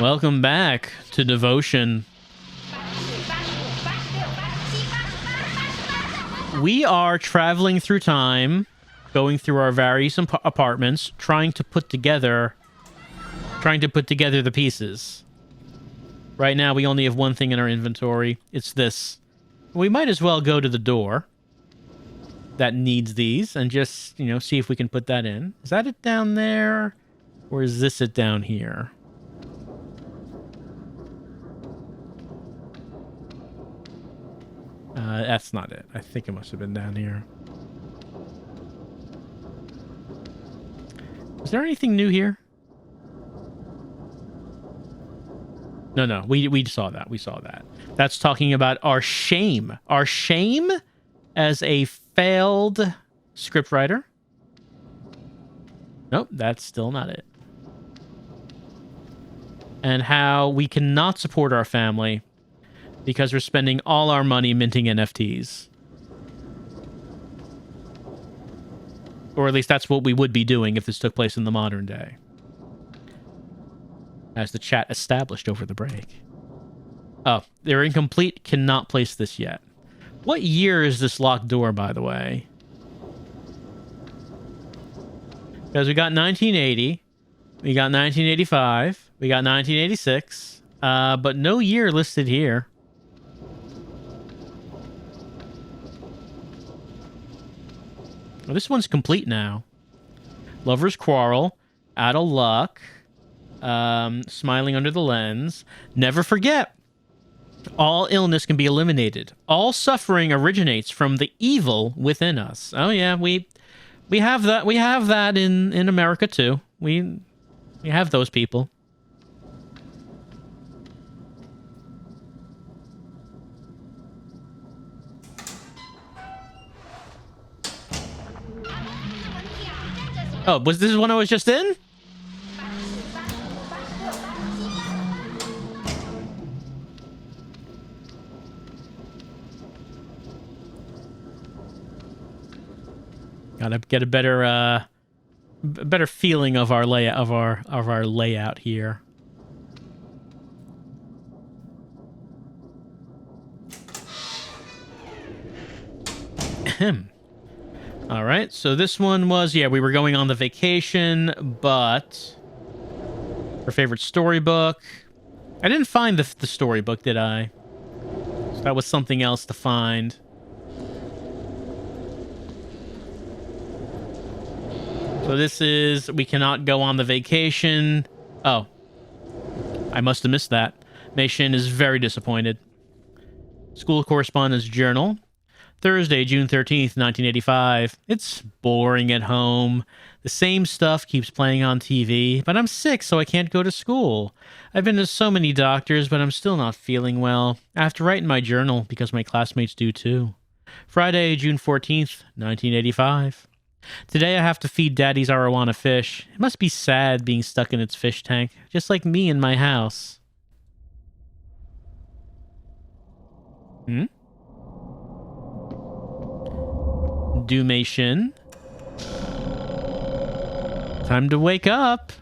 Welcome back to Devotion. We are traveling through time, going through our various apartments, trying to put together the pieces. Right now, we only have one thing in our inventory. It's this. We might as well go to the door that needs these and just, see if we can put that in. Is that it down there? Or is this it down here? That's not it. I think it must have been down here. Is there anything new here? No. We saw that. We saw that. That's talking about our shame. Our shame as a failed scriptwriter. Nope, that's still not it. And how we cannot support our family because we're spending all our money minting NFTs. Or at least that's what we would be doing if this took place in the modern day. As the chat established over the break. Oh, they're incomplete. Cannot place this yet. What year is this locked door, by the way? Because we got 1980. We got 1985. We got 1986. But no year listed here. Well, this one's complete now. Lover's Quarrel. Out of Luck. Smiling Under the Lens. Never Forget. All illness can be eliminated. All suffering originates from the evil within us. Oh yeah, we have that. We have that in America too. We have those people. Oh, was this one I was just in? Gotta get a better feeling of our layout of our layout here. All right, so this one was, we were going on the vacation, but her favorite storybook. I didn't find the storybook, did I? So that was something else to find. So this is, we cannot go on the vacation. Oh, I must have missed that. Mei Shin is very disappointed. School Correspondence Journal. Thursday, June 13th, 1985. It's boring at home. The same stuff keeps playing on TV, but I'm sick, so I can't go to school. I've been to so many doctors, but I'm still not feeling well. I have to write in my journal because my classmates do too. Friday, June 14th, 1985. Today I have to feed Daddy's arowana fish. It must be sad being stuck in its fish tank, just like me in my house. Doomation. Time to wake up.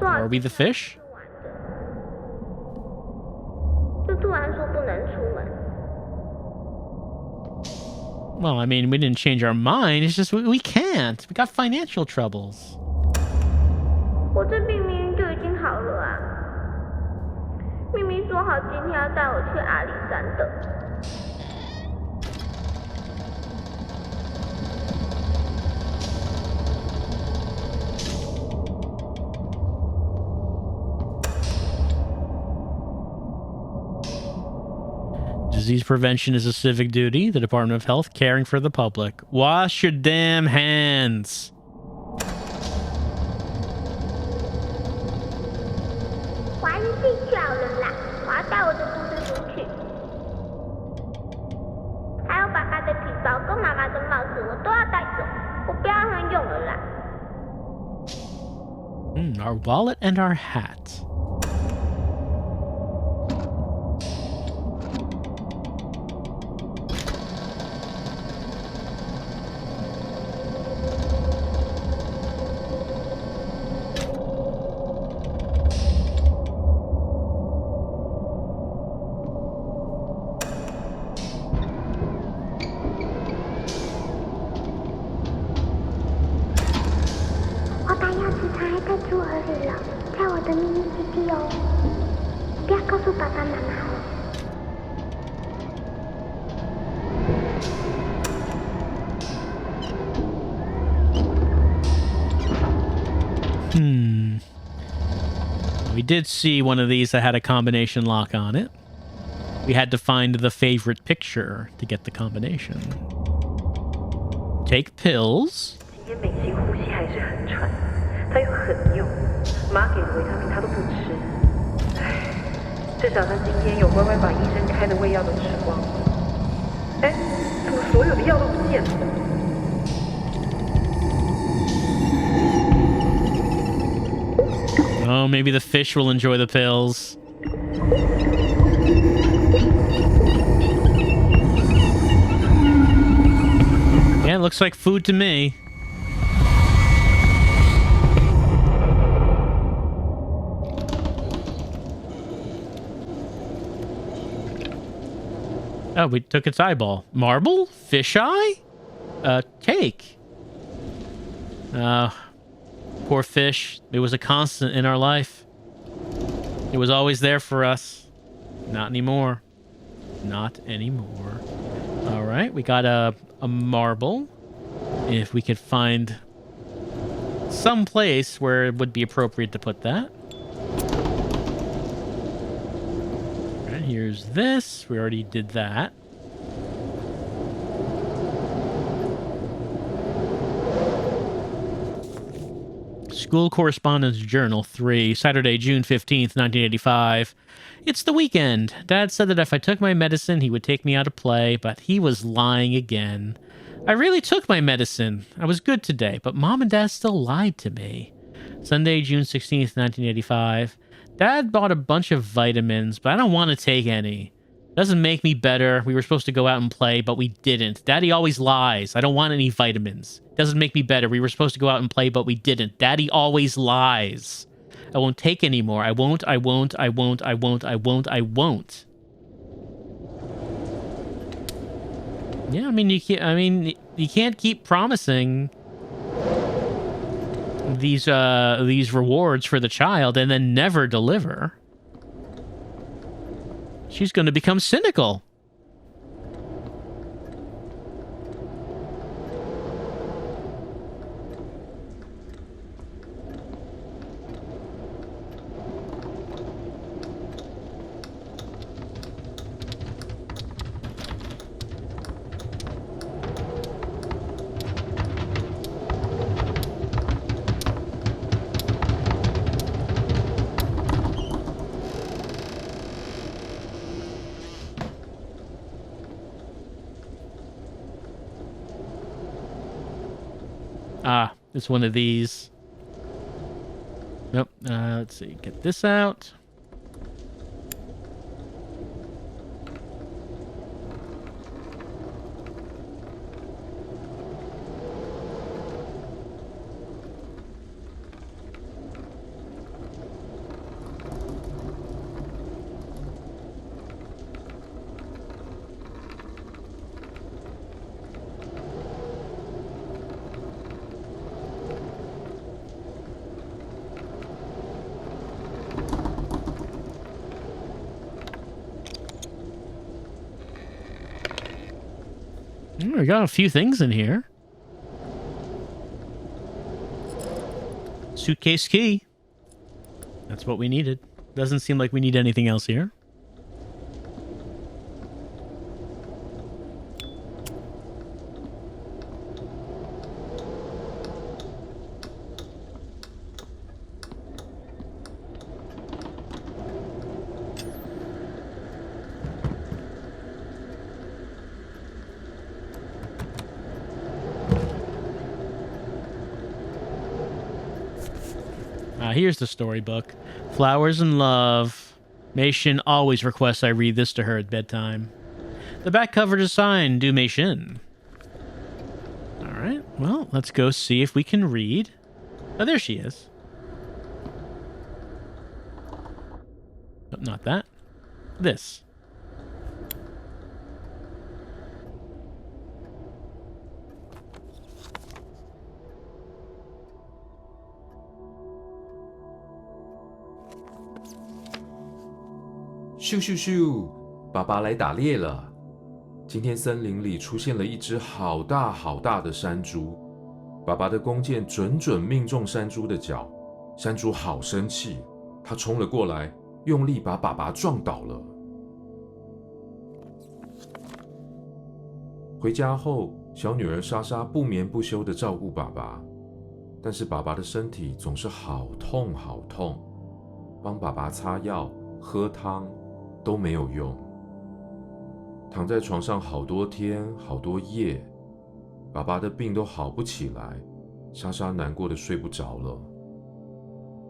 Are we the fish? Well, I mean, we didn't change our mind. It's just we can't. We got financial troubles. Disease prevention is a civic duty. The Department of Health caring for the public. Wash your damn hands. Our wallet and our hat. 出河里了，叫我的咪咪弟弟哦，不要告诉爸爸妈妈哦。We did see one of these that had a combination lock on it. We had to find the favorite picture to get the combination. Take pills. 今天美心呼吸还是很喘，她又很用，妈给的维他命她都不吃。唉，至少她今天有乖乖把医生开的胃药都吃光。哎，怎么所有的药都不见了？ Oh, maybe the fish will enjoy the pills. Yeah, it looks like food to me. Oh, we took its eyeball. Marble? Fish eye? Cake. Poor fish. It was a constant in our life. It was always there for us. Not anymore. Not anymore. All right, we got a marble. If we could find some place where it would be appropriate to put that. All right, here's this. We already did that. School Correspondence Journal 3, Saturday, June 15th, 1985. It's the weekend. Dad said that if I took my medicine, he would take me out to play, but he was lying again. I really took my medicine. I was good today, but Mom and Dad still lied to me. Sunday, June 16th, 1985. Dad bought a bunch of vitamins, but I don't want to take any. Doesn't make me better. We were supposed to go out and play, but we didn't. Daddy always lies. I don't want any vitamins. Doesn't make me better. We were supposed to go out and play, but we didn't. Daddy always lies. I won't take any more. I won't. Yeah, you can't keep promising these rewards for the child and then never deliver. She's going to become cynical. Ah, it's one of these. Nope. Let's see. Get this out. We got a few things in here. Suitcase key. That's what we needed. Doesn't seem like we need anything else here. Here's the storybook. Flowers and Love. Mei Xin always requests I read this to her at bedtime. The back cover is signed, Du Mei Xin. Alright, well, let's go see if we can read. Oh, there she is. Oh, not that. This. 咻咻咻！爸爸来打猎了。今天森林里出现了一只好大好大的山猪，爸爸的弓箭准准命中山猪的脚，山猪好生气，它冲了过来，用力把爸爸撞倒了。回家后，小女儿莎莎不眠不休地照顾爸爸，但是爸爸的身体总是好痛好痛，帮爸爸擦药、喝汤都没有用。躺在床上好多天好多夜，爸爸的病都好不起来，莎莎难过的睡不着了。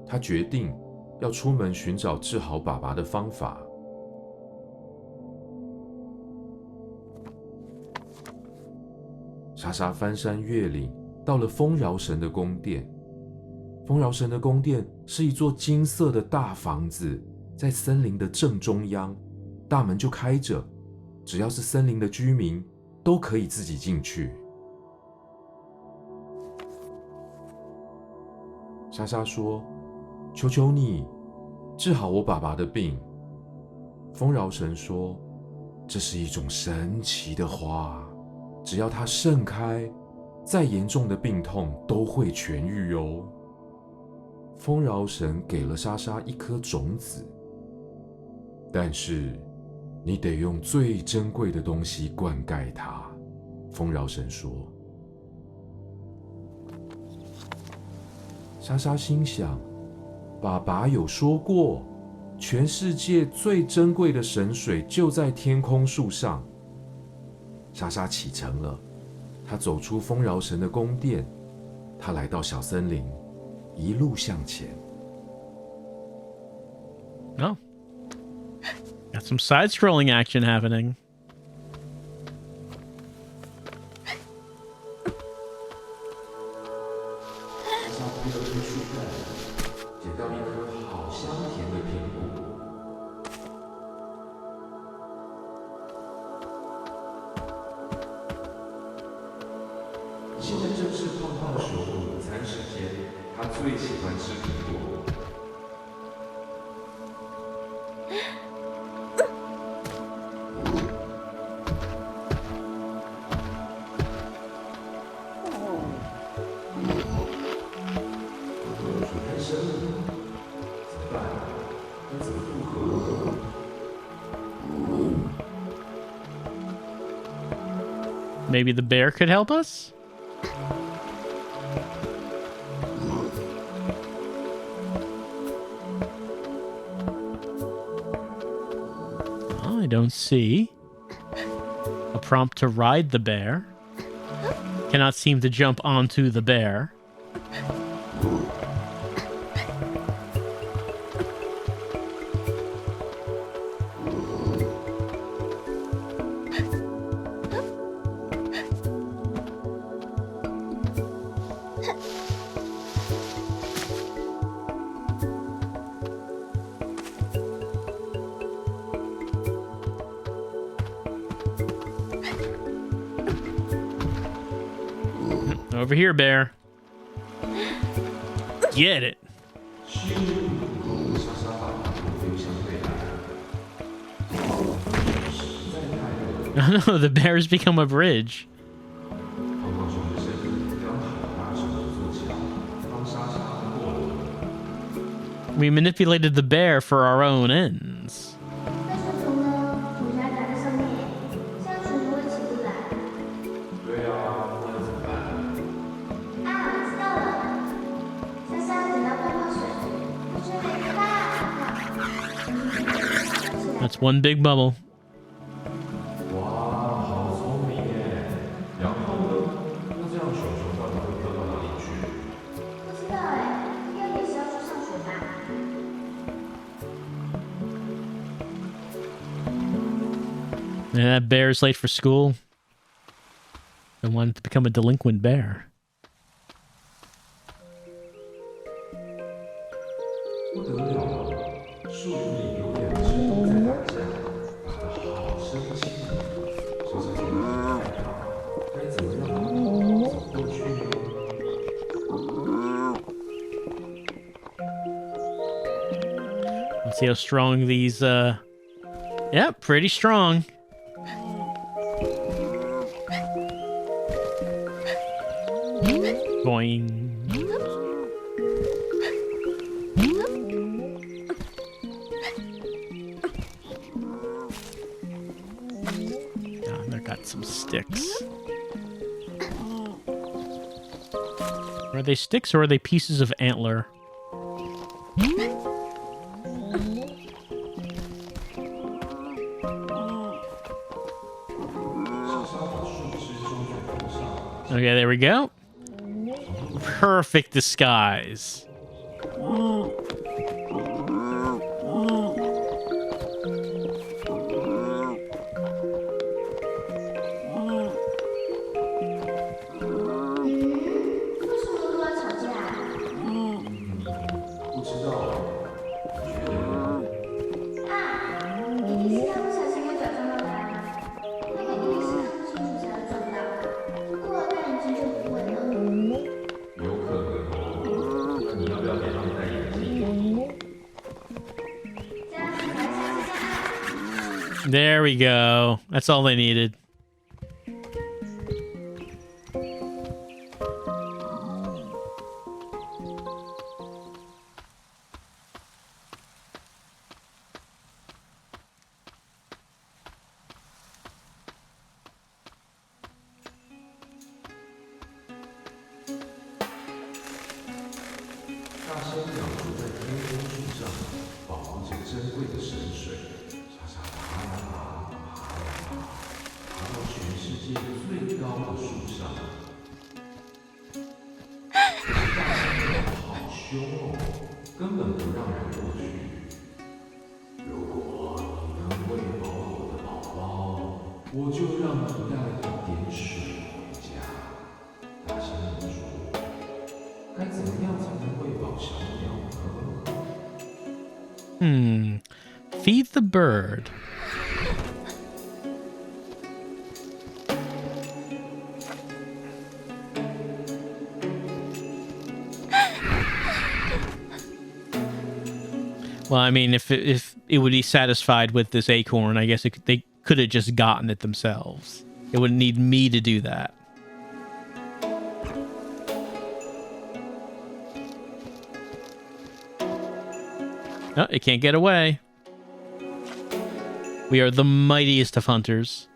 她决定要出门寻找治好爸爸的方法。莎莎翻山越岭，到了丰饶神的宫殿。丰饶神的宫殿是一座金色的大房子，在森林的正中央，大门就开着，只要是森林的居民都可以自己进去。莎莎说：“求求你，治好我爸爸的病。”丰饶神说：“这是一种神奇的花，只要它盛开，再严重的病痛都会痊愈哦。”丰饶神给了莎莎一颗种子，但是你得用最珍贵的东西灌溉它。丰饶神说。莎莎心想，爸爸有说过，全世界最珍贵的神水就在天空树上。莎莎启程了，她走出丰饶神的宫殿，她来到小森林，一路向前。Oh. Got some side-scrolling action happening. 莎莎推了推树干，捡到一颗好香甜的苹果。现在正是胖胖熊的午餐时间，他最喜欢吃苹果。水太深了，怎么办？该怎么渡河？Maybe the bear could help us? I don't see a prompt to ride the bear. Cannot seem to jump onto the bear. Over here, bear. Get it. Oh no, the bear's become a bridge. We manipulated the bear for our own ends. 那顺从呢？主人赶在上面，这样顺从会起不来。对啊，那怎么办？啊，我知道了。莎莎捡到泡泡水，水很大。 That's one big bubble. 哇，好聪明耶！然后呢？那这样熊熊到底会飘到哪里去？不知道哎，应该也是要去上学吧。 And that bear's late for school. I wanted to become a delinquent bear. 不得了了，树林里有两只鹿在打架，打得好生气。莎莎觉得很害怕，该怎么让它们走过去呢？ Let's see how strong these Yeah, pretty strong. Boing. Oh, they got some sticks. Are they sticks or are they pieces of antler? Okay, there we go. Perfect disguise. There we go. That's all they needed. Feed the bird. Well, I mean, if it would be satisfied with this acorn, I guess they could have just gotten it themselves. It wouldn't need me to do that. No, it can't get away. We are the mightiest of hunters.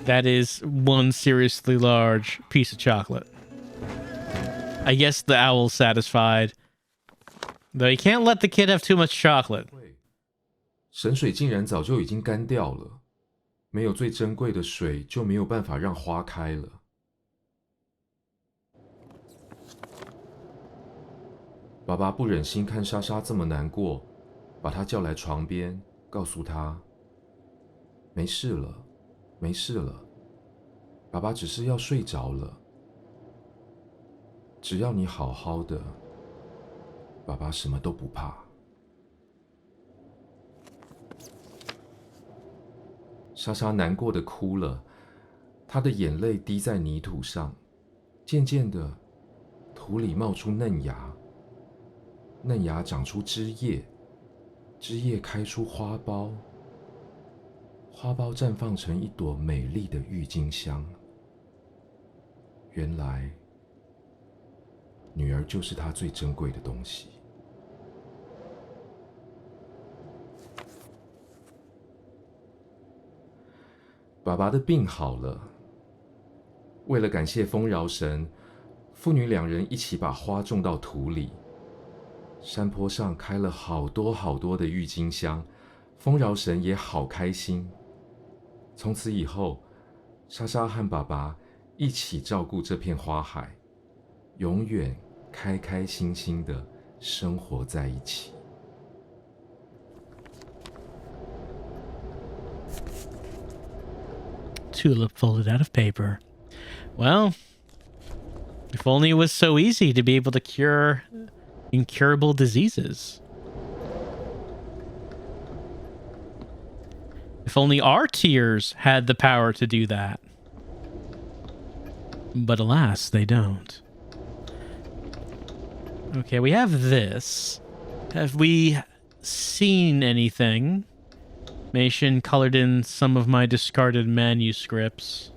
That is one seriously large piece of chocolate. I guess the owl's satisfied. Though you can't let the kid have too much chocolate. 神水竟然早就已经干掉了，没有最珍贵的水，就没有办法让花开了。爸爸不忍心看莎莎这么难过，把她叫来床边，告诉她：“没事了，没事了，爸爸只是要睡着了。只要你好好的，爸爸什么都不怕。”莎莎难过的哭了，她的眼泪滴在泥土上，渐渐的，土里冒出嫩芽，嫩芽长出枝叶，枝叶开出花苞，花苞绽放成一朵美丽的郁金香。原来，女儿就是她最珍贵的东西。爸爸的病好了，为了感谢丰饶神，父女两人一起把花种到土里。山坡上开了好多好多的郁金香，丰饶神也好开心。从此以后，莎莎和爸爸一起照顾这片花海，永远开开心心的生活在一起。Tulip folded out of paper. Well, if only it was so easy to be able to cure incurable diseases. If only our tears had the power to do that. But alas, they don't. Okay, we have this. Have we seen anything? Mation colored in some of my discarded manuscripts.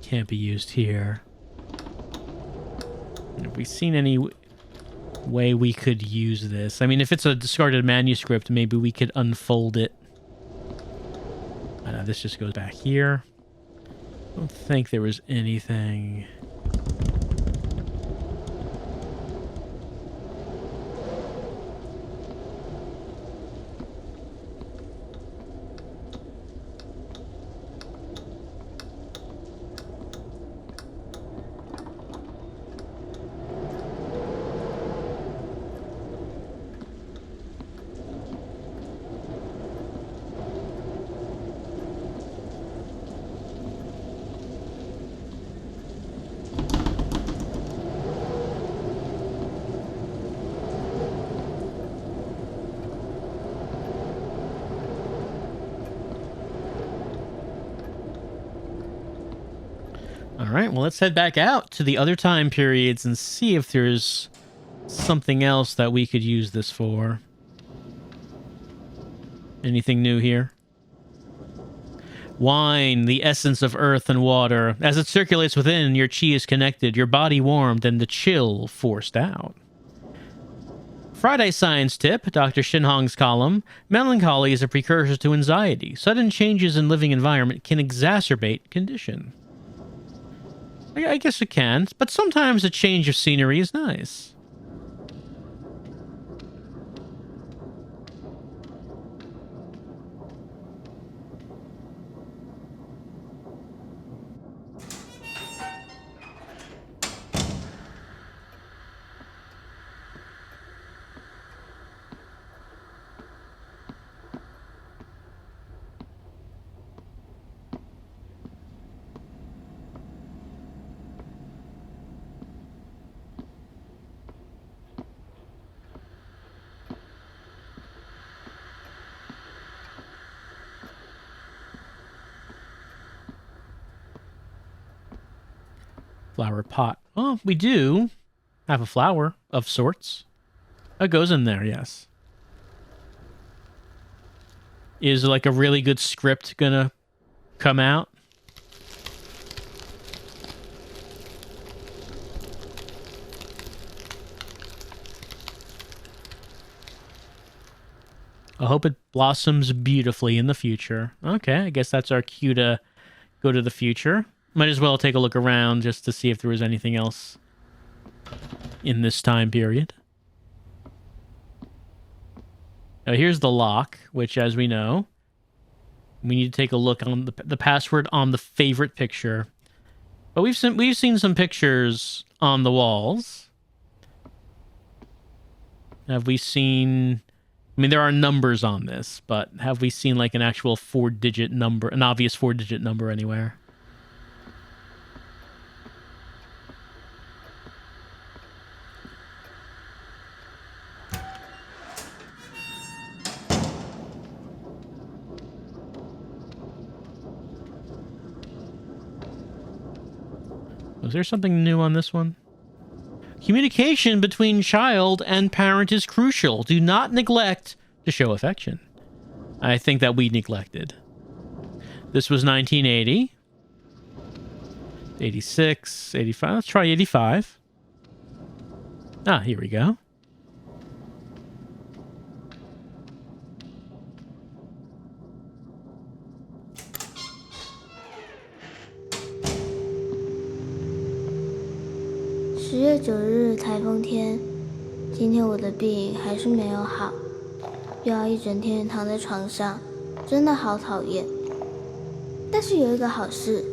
Can't be used here. Have we seen any way we could use this? I mean, if it's a discarded manuscript, maybe we could unfold it. This just goes back here. I don't think there was anything. All right, well, let's head back out to the other time periods and see if there's something else that we could use this for. Anything new here? Wine, the essence of earth and water. As it circulates within, your chi is connected, your body warmed, and the chill forced out. Friday science tip, Dr. Shinhong's column. Melancholy is a precursor to anxiety. Sudden changes in living environment can exacerbate condition. I guess it can, but sometimes a change of scenery is nice. Flower pot. Oh, we do have a flower of sorts. That goes in there, yes. Is like a really good script gonna come out? I hope it blossoms beautifully in the future. Okay, I guess that's our cue to go to the future. Might as well take a look around just to see if there was anything else in this time period. Now here's the lock, which, as we know, we need to take a look on the password on the favorite picture. But we've seen some pictures on the walls. Have we seen... I mean, there are numbers on this, but have we seen like an actual 4-digit number, an obvious 4-digit number anywhere? Was there something new on this one? Communication between child and parent is crucial. Do not neglect to show affection. I think that we neglected. This was 1980. 86, 85. Let's try 85. Ah, here we go.10月9日台风天，今天我的病还是没有好，又要一整天躺在床上，真的好讨厌。但是有一个好事，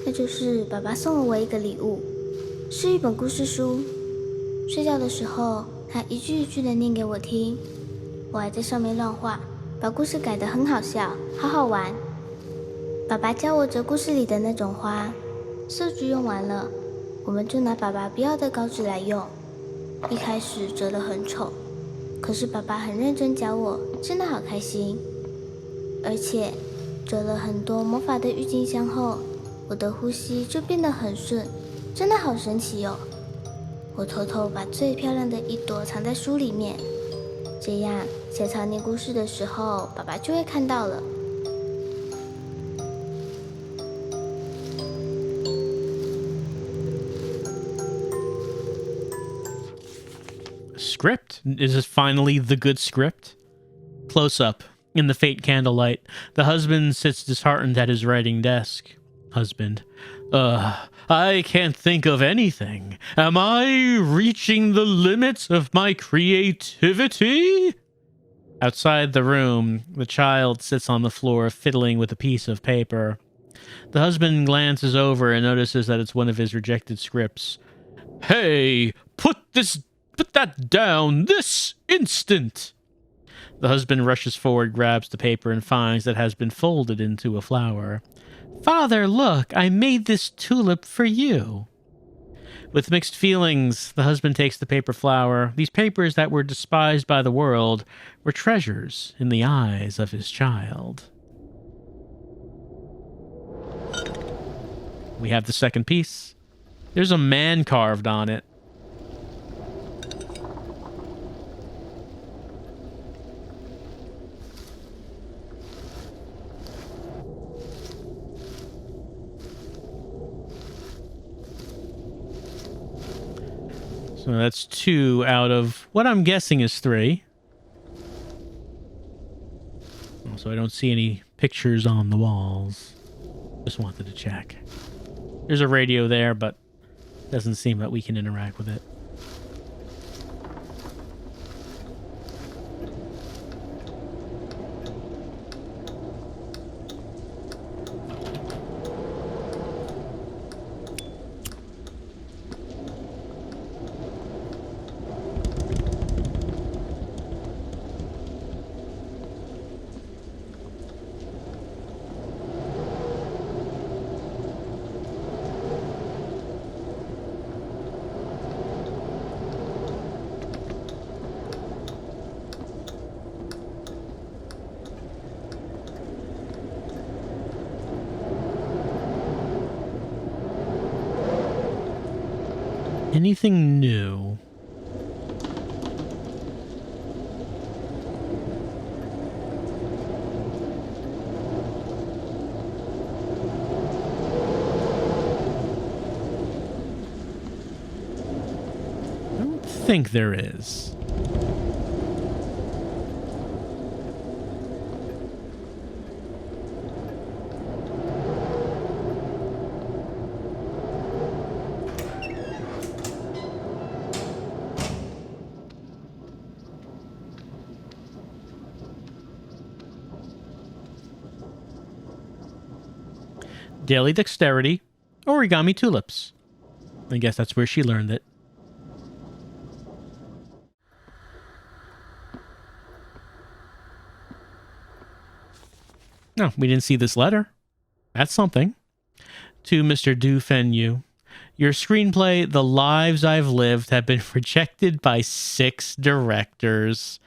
那就是爸爸送了我一个礼物，是一本故事书，睡觉的时候，他一句一句的念给我听，我还在上面乱画，把故事改得很好笑，好好玩。爸爸教我折故事里的那种花，色纸用完了，我们就拿爸爸不要的稿纸来用。一开始折得很丑，可是爸爸很认真教我，真的好开心。而且折了很多魔法的郁金香后，我的呼吸就变得很顺，真的好神奇哦。我偷偷把最漂亮的一朵藏在书里面，这样小草念故事的时候，爸爸就会看到了。Script? Is this finally the good script? Close up. In the faint candlelight, the husband sits disheartened at his writing desk. Husband. I can't think of anything. Am I reaching the limits of my creativity? Outside the room, the child sits on the floor fiddling with a piece of paper. The husband glances over and notices that it's one of his rejected scripts. Hey, put that down this instant! The husband rushes forward, grabs the paper, and finds that it has been folded into a flower. Father, look, I made this tulip for you. With mixed feelings, the husband takes the paper flower. These papers that were despised by the world were treasures in the eyes of his child. We have the second piece. There's a man carved on it. So that's 2 out of what I'm guessing is 3. So I don't see any pictures on the walls. Just wanted to check. There's a radio there, but doesn't seem that we can interact with it. Anything new? I don't think there is. Daily dexterity, origami tulips. I guess that's where she learned it. No, we didn't see this letter. That's something. To Mr. Du Fenyu. Your screenplay, The Lives I've Lived, have been rejected by 6 directors.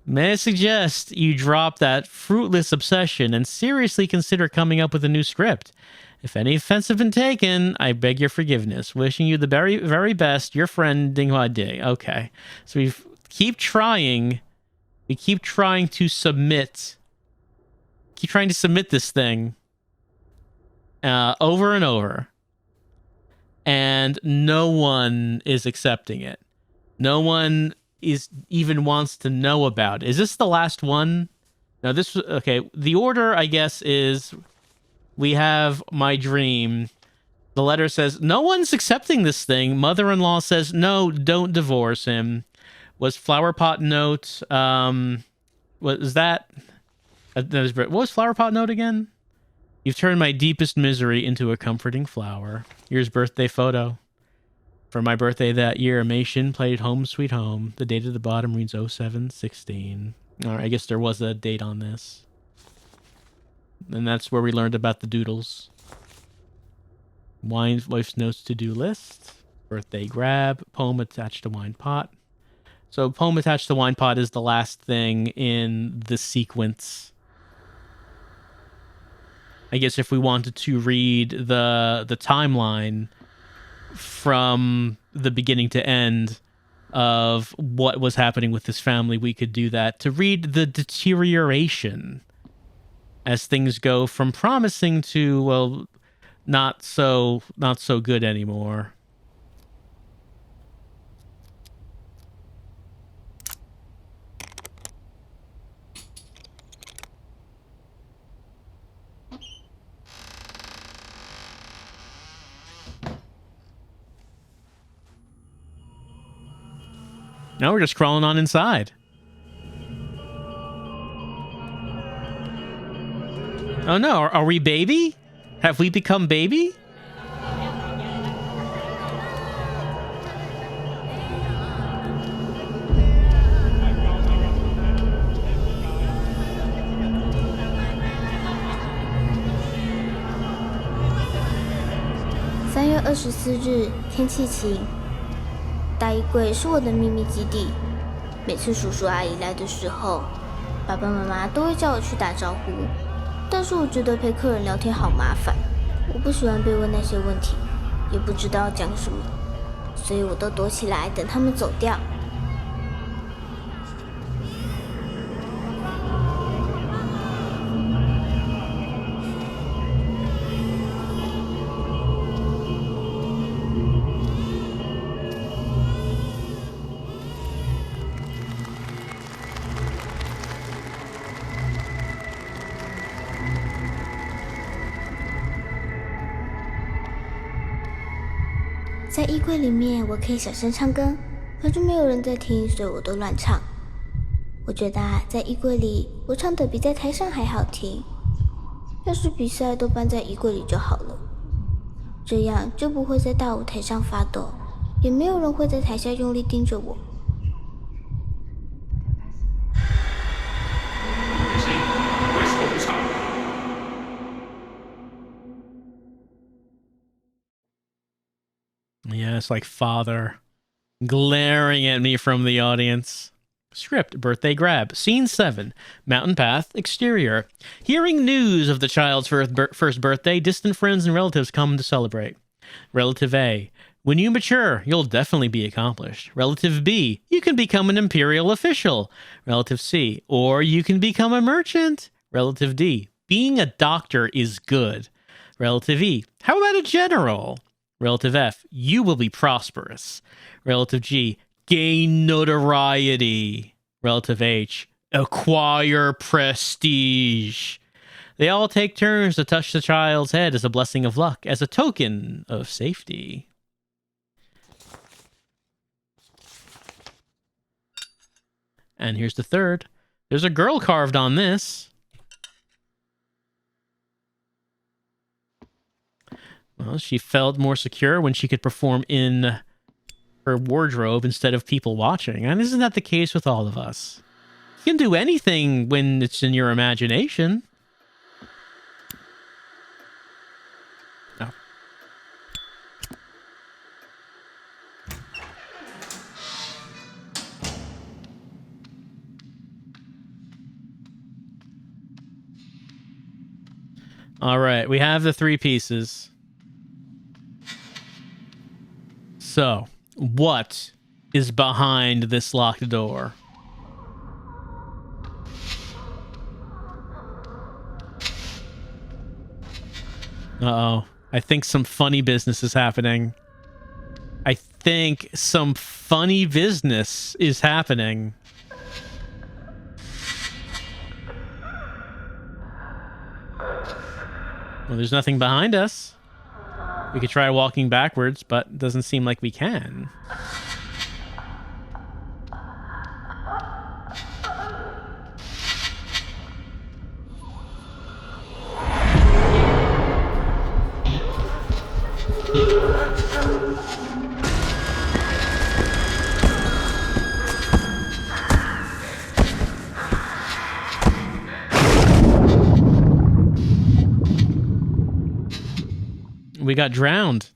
May I suggest you drop that fruitless obsession and seriously consider coming up with a new script? If any offense have been taken, I beg your forgiveness. Wishing you the very, very best, your friend Dinghua Day. Okay. So we keep trying. We keep trying to submit. Keep trying to submit this thing over and over. And no one is accepting it. No one even wants to know about. Is this the last one? No, this was okay. The order, I guess, is we have My Dream. The letter says no one's accepting this thing. Mother-in-law says no, don't divorce him. Was Flower Pot Note? What was that? What was Flower Pot Note again? You've turned my deepest misery into a comforting flower. Here's birthday photo. For my birthday that year, Mation played Home Sweet Home. The date at the bottom reads 0716. All right, I guess there was a date on this. And that's where we learned about the doodles. Wife's notes to-do list. Birthday grab. Poem attached to wine pot. So poem attached to wine pot is the last thing in the sequence. I guess if we wanted to read the timeline from the beginning to end of what was happening with this family, we could do that to read the deterioration as things go from promising to, well, not so good anymore. Now we're just crawling on inside. Oh no, are we baby? Have we become baby?3月24日，天气晴。大衣柜是我的秘密基地，每次叔叔阿姨来的时候，爸爸妈妈都会叫我去打招呼。但是我觉得陪客人聊天好麻烦，我不喜欢被问那些问题，也不知道要讲什么，所以我都躲起来等他们走掉。在衣柜里面，我可以小声唱歌，反正没有人在听，所以我都乱唱。我觉得在衣柜里，我唱的比在台上还好听。要是比赛都办在衣柜里就好了，这样就不会在大舞台上发抖，也没有人会在台下用力盯着我。Yes, like father glaring at me from the audience. Script, birthday grab. Scene 7, mountain path, exterior. Hearing news of the child's first birthday, distant friends and relatives come to celebrate. Relative A, when you mature, you'll definitely be accomplished. Relative B, you can become an imperial official. Relative C, or you can become a merchant. Relative D, being a doctor is good. Relative E, how about a general? Relative F, you will be prosperous. Relative G, gain notoriety. Relative H, acquire prestige. They all take turns to touch the child's head as a blessing of luck, as a token of safety. And here's the third. There's a girl carved on this. Well, she felt more secure when she could perform in her wardrobe instead of people watching. And isn't that the case with all of us? You can do anything when it's in your imagination. Oh. All right, we have the 3 pieces. So, what is behind this locked door? Uh-oh. I think some funny business is happening. I think some funny business is happening. Well, there's nothing behind us. We could try walking backwards, but it doesn't seem like we can. We got drowned.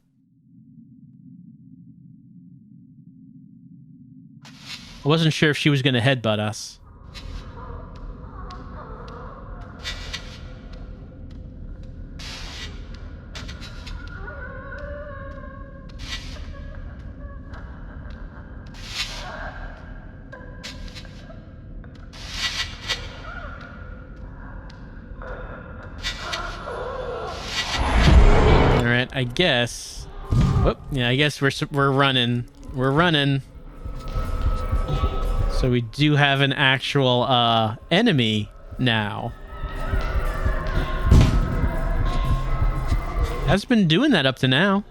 I wasn't sure if she was going to headbutt us. All right, I guess. Whoop. Yeah, I guess we're running. We're running. So we do have an actual enemy now. Has been doing that up to now.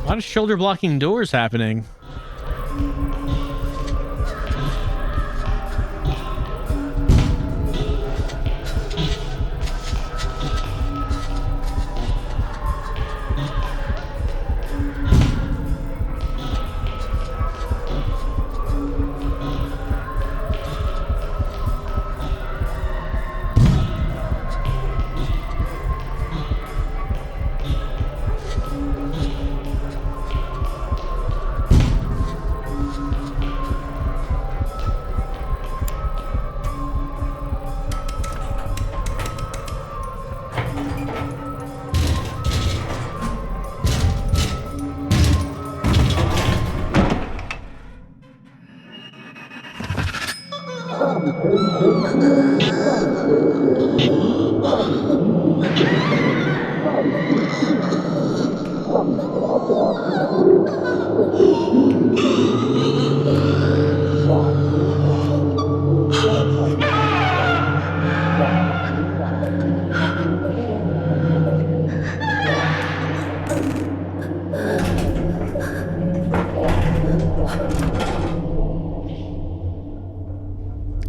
A lot of shoulder blocking doors happening.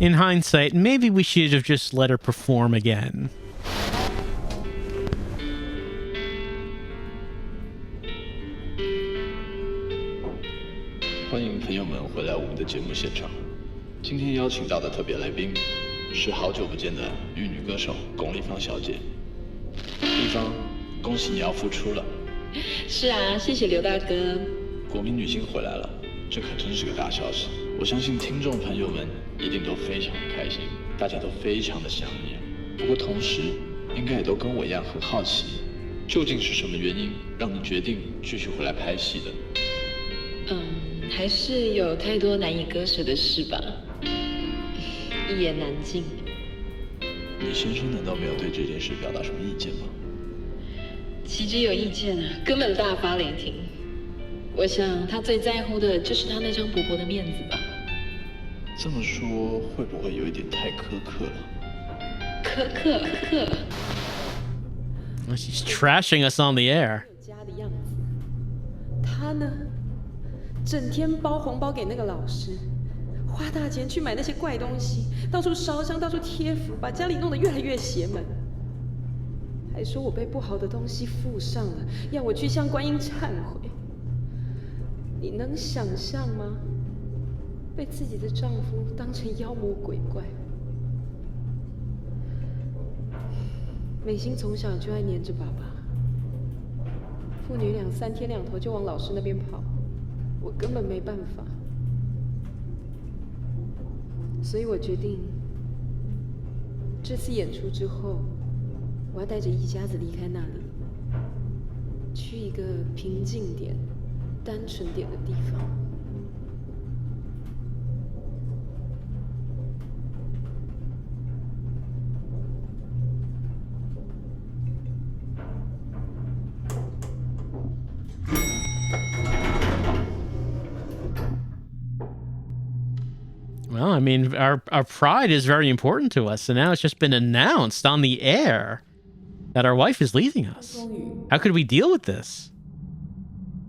In hindsight, maybe we should have just let her perform again. 欢迎朋友们回来我们的节目现场。今天邀请到的特别来宾是好久不见的玉女歌手巩俐芳小姐。俐芳，恭喜你要复出了。是啊，谢谢刘大哥。国民女星回来了，这可真是个大消息。我相信听众朋友们一定都非常开心，大家都非常的想念。不过同时，应该也都跟我一样很好奇，究竟是什么原因让你决定继续回来拍戏的？还是有太多难以割舍的事吧，一言难尽。你先生难道没有对这件事表达什么意见吗？岂止有意见啊，根本大发雷霆。我想他最在乎的就是他那张薄薄的面子吧。这么说会不会有一点太苛刻了？苛刻。She's trashing us on the air. 家的样子，他呢，整天包红包给那个老师，花大钱去买那些怪东西，到处烧香，到处贴符，把家里弄得越来越邪门。还说我被不好的东西附上了，要我去向观音忏悔。你能想象吗？被自己的丈夫当成妖魔鬼怪。美心从小就爱黏着爸爸，父女俩3天2头就往老师那边跑，我根本没办法。所以我决定，这次演出之后，我要带着一家子离开那里，去一个平静点、单纯点的地方。Well, I mean, our pride is very important to us, and now it's just been announced on the air that our wife is leaving us. 终于， How could we deal with this?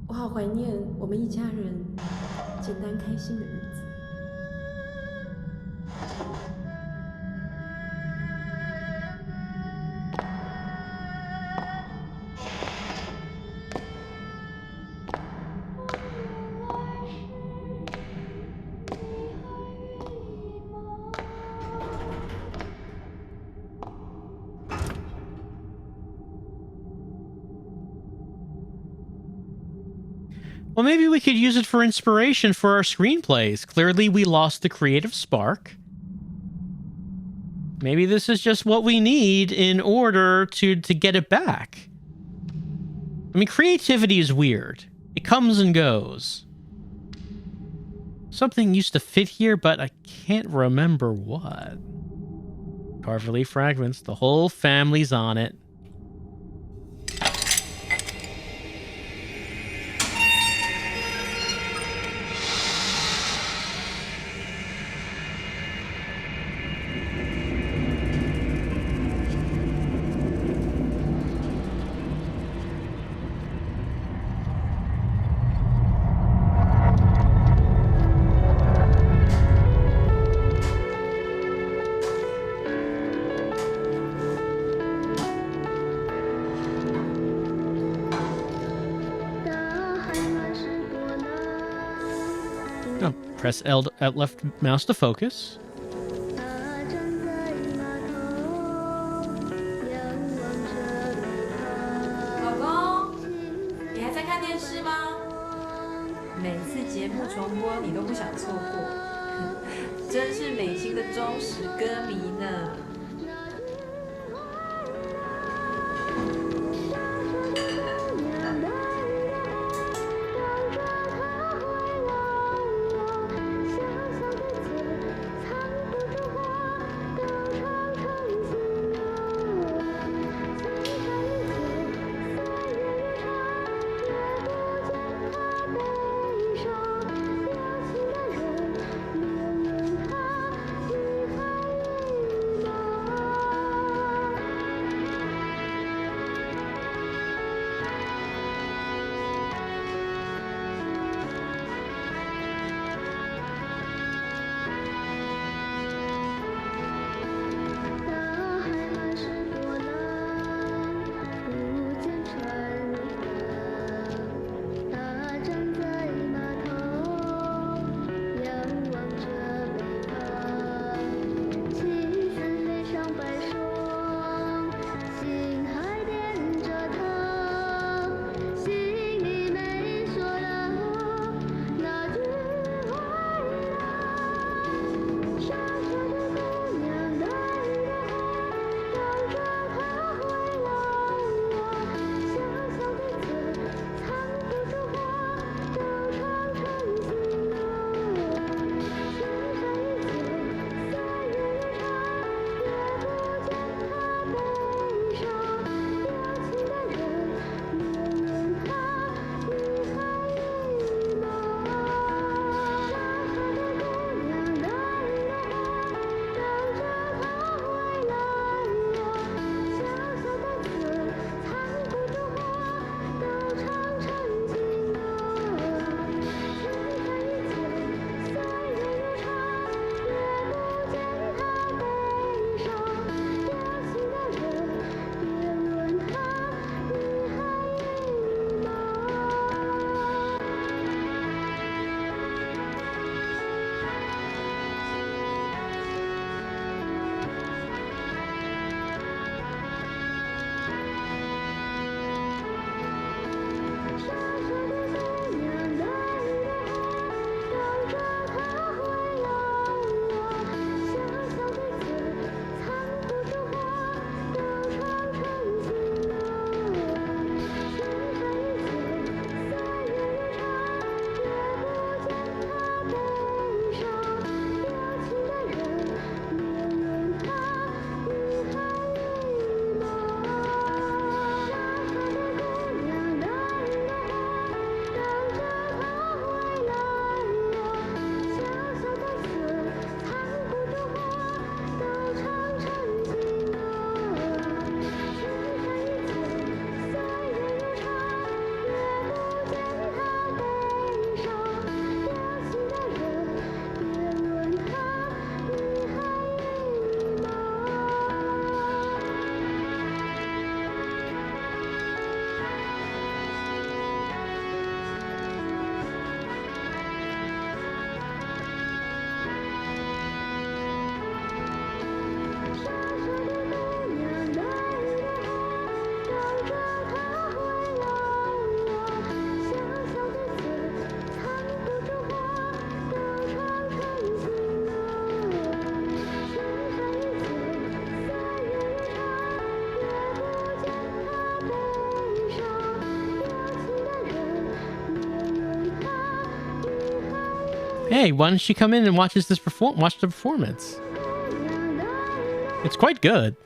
我好怀念我们一家人简单开心的日子。Well, maybe we could use it for inspiration for our screenplays. Clearly, we lost the creative spark. Maybe this is just what we need in order to get it back. I mean, creativity is weird. It comes and goes. Something used to fit here, but I can't remember what. Carverley fragments. The whole family's on it. Oh, press L left mouse to focus. 老公，你还在看电视吗？每次节目重播你都不想错过，真是美心的忠实歌迷呢。Hey, why don't she come in and watch the performance? It's quite good.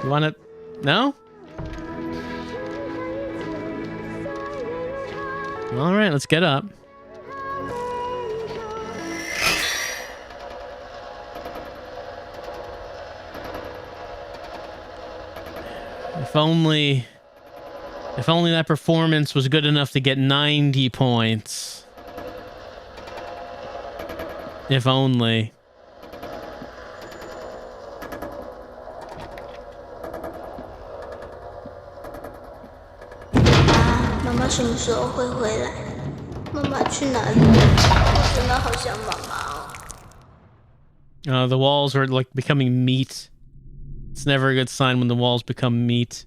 You want to? No? All right, let's get up. If only that performance was good enough to get 90 points. If only.妈妈什么时候会回来？妈妈去哪里？我真的好想妈妈哦。 The walls are like becoming meat. It's never a good sign when the walls become meat.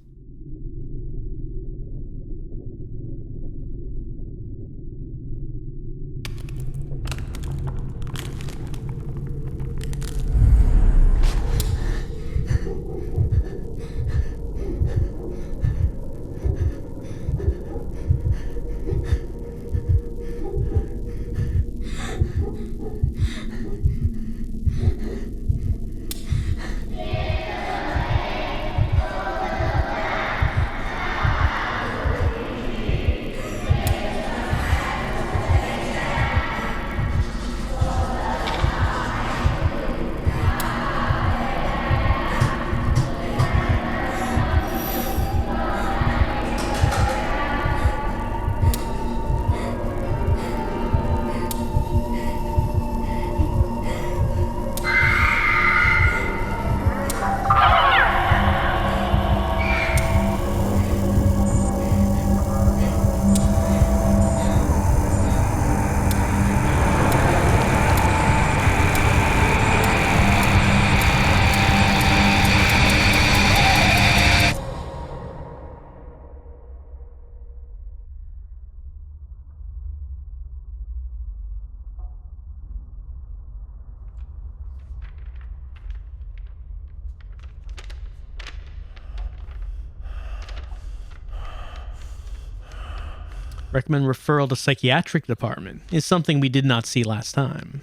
Recommend referral to psychiatric department is something we did not see last time.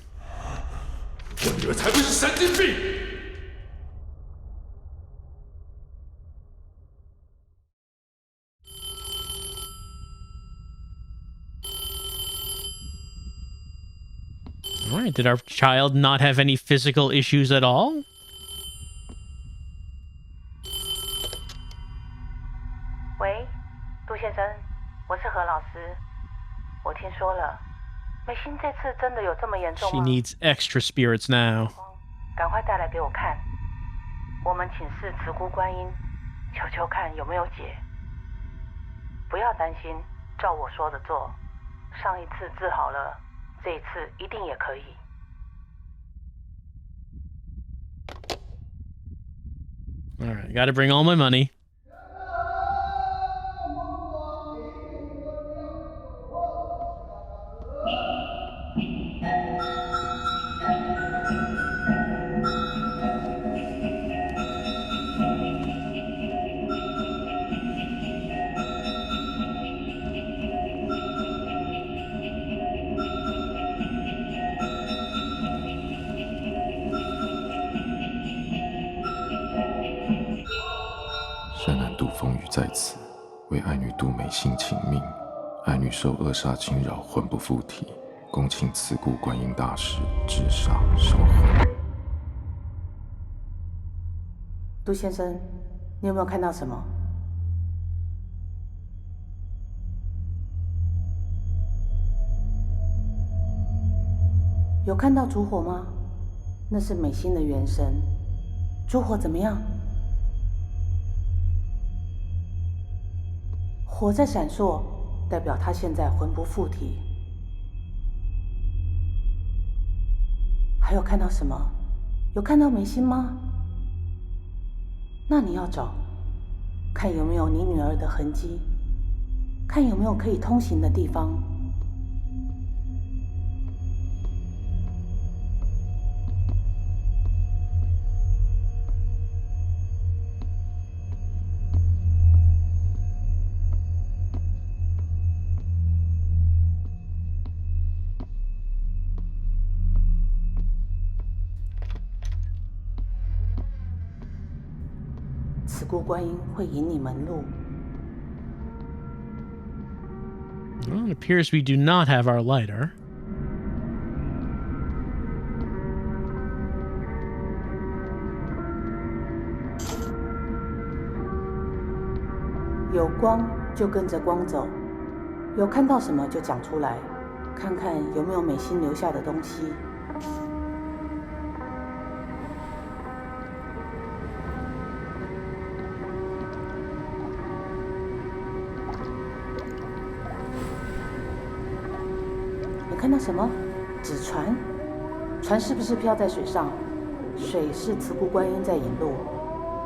我女儿才不是神经病！ All right, did our child not have any physical issues at all? 喂，杜先生，我是何老师。我听说了，美心这次真的有这么严重 She 吗？ needs extra spirits now. 赶快带来给我看。我们请示慈姑观音，求求看有没有解。不要担心，照我说的做。上一次治好了，这一次一定也可以。 All right, got to bring all my money. — 山南渡风雨在此，为爱女杜美心请命。爱女受恶煞侵扰，魂不附体，恭请慈姑观音大士治煞收魂。杜先生，你有没有看到什么？有看到烛火吗？那是美心的元神。烛火怎么样？火在闪烁，代表他现在魂不附体。还有看到什么？有看到美心吗？那你要找，看有没有你女儿的痕迹，看有没有可以通行的地方。慈姑观音会引你们路。Well, it appears we do not have our lighter. 有光就跟着光走，有看到什么就讲出来，看看有没有美心留下的东西。你看到什么？纸船？船是不是漂在水上？水是慈姑观音在引路，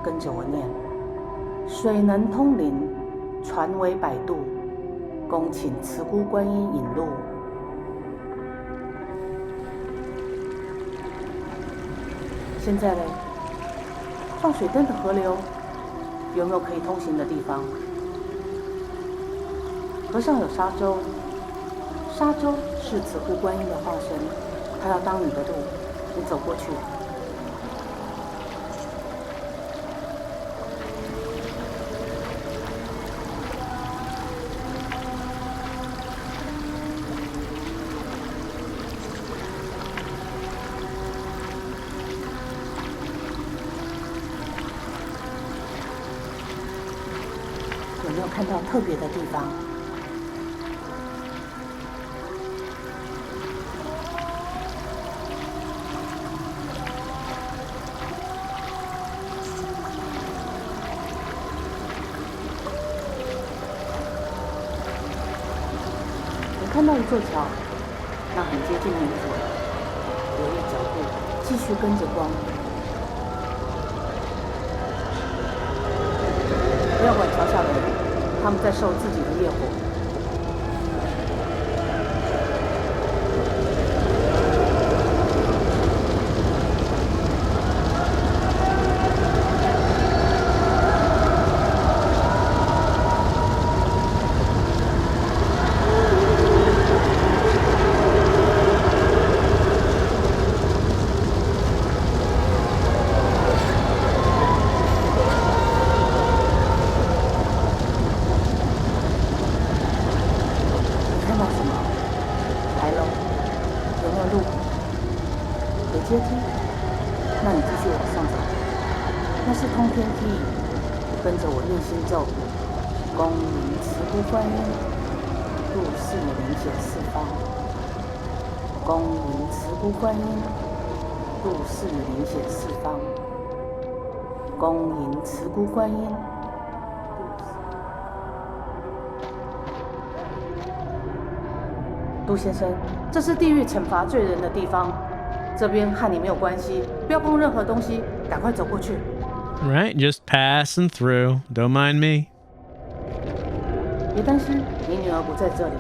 跟着我念：水能通灵，船为摆渡，恭请慈姑观音引路。现在嘞，放水灯的河流有没有可以通行的地方？河上有沙洲，沙洲是慈姑观音的化身，她要当你的路，你走过去。有没有看到特别的地方？看到一座桥，那很接近民族，留意脚步，继续跟着光，不要管桥下的人，他们在受自己的业火。阶梯，那你继续往上走，那是通天梯，跟着我念心咒，恭迎慈姑观音，入世灵显四方。恭迎慈姑观音，入世灵显四方。恭迎慈姑观音。杜先生，这是地狱惩罚罪人的地方。这边和你没有关系，不要碰任何东西，赶快走过去。Right, just passing through. Don't mind me. 别担心，你女儿不在这里。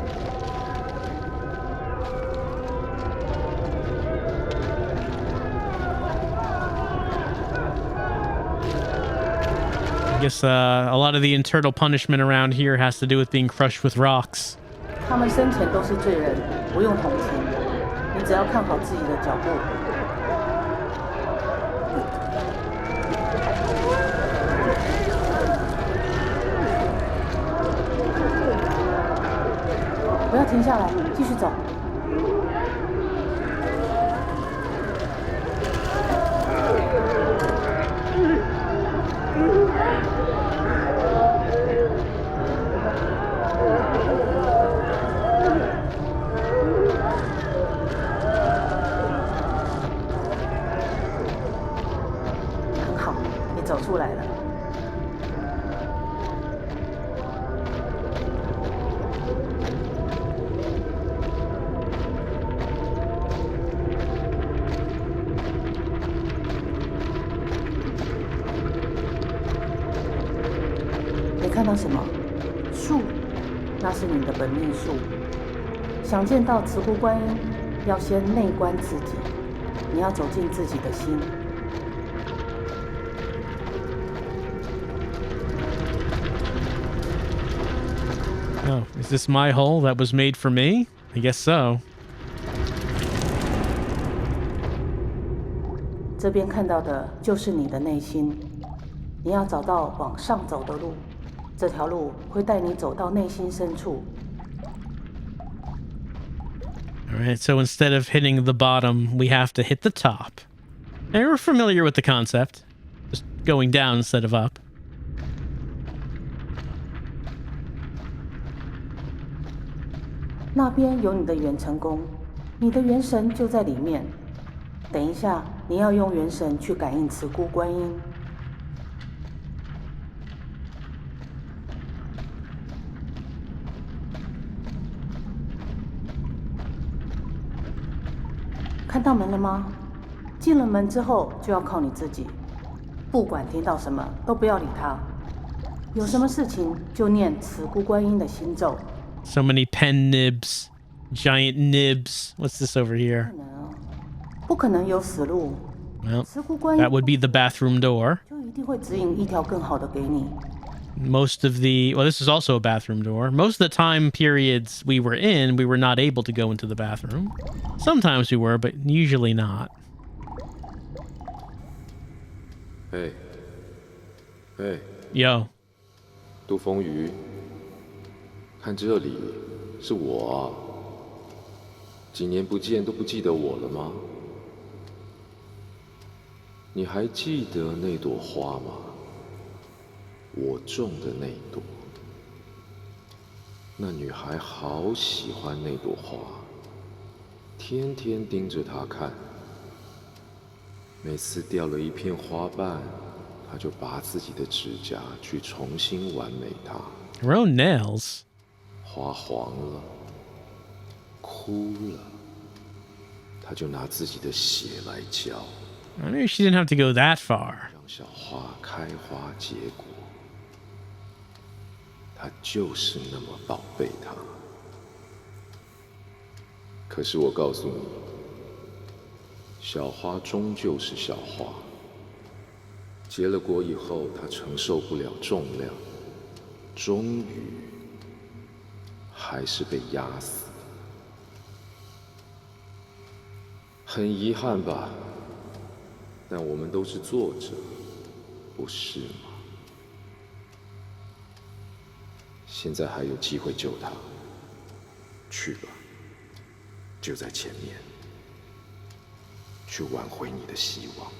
I guess a lot of the internal punishment around here has to do with being crushed with rocks. 他们生前都是罪人，不用同情。你只要看好自己的脚步。不要停下来，继续走。走出来了。你看到什么？树，那是你的本命树。想见到慈姑观音，要先内观自己，你要走进自己的心。Oh, is this my hole that was made for me? I guess so. 这边看到的就是你的内心，你要找到往上走的路，这条路会带你走到内心深处。All right, so instead of hitting the bottom, we have to hit the top. And we're familiar with the concept. Just going down instead of up. 那边有你的元成功，你的元神就在里面。等一下，你要用元神去感应慈姑观音。看到门了吗？进了门之后就要靠你自己，不管听到什么都不要理他，有什么事情就念慈姑观音的心咒。So many pen nibs, giant nibs. What's this over here? 不可能有死路。 Well, 慈姑观音 that would be the bathroom door. 就一定会指引一条更好的给你。Most of the... Well, this is also a bathroom door. Most of the time periods we were in, we were not able to go into the bathroom. Sometimes we were, but usually not. 嘿，嘿， Yo. 杜风雨，看这里，是我啊！几年不见都不记得我了吗？你还记得那朵花吗？我种的那朵。那女孩好喜欢那朵花，天天盯着它看。每次掉了一片花瓣，她就拔自己的指甲去重新完美它。Her own nails. 花黄了，枯了，她就拿自己的血来浇。I knew she didn't have to go that far. 让小花开花结果，她就是那么宝贝它。可是我告诉你，小花终究是小花，结了果以后，它承受不了重量，终于还是被压死了。很遗憾吧？但我们都是作者，不是吗？现在还有机会救他，去吧，就在前面，去挽回你的希望。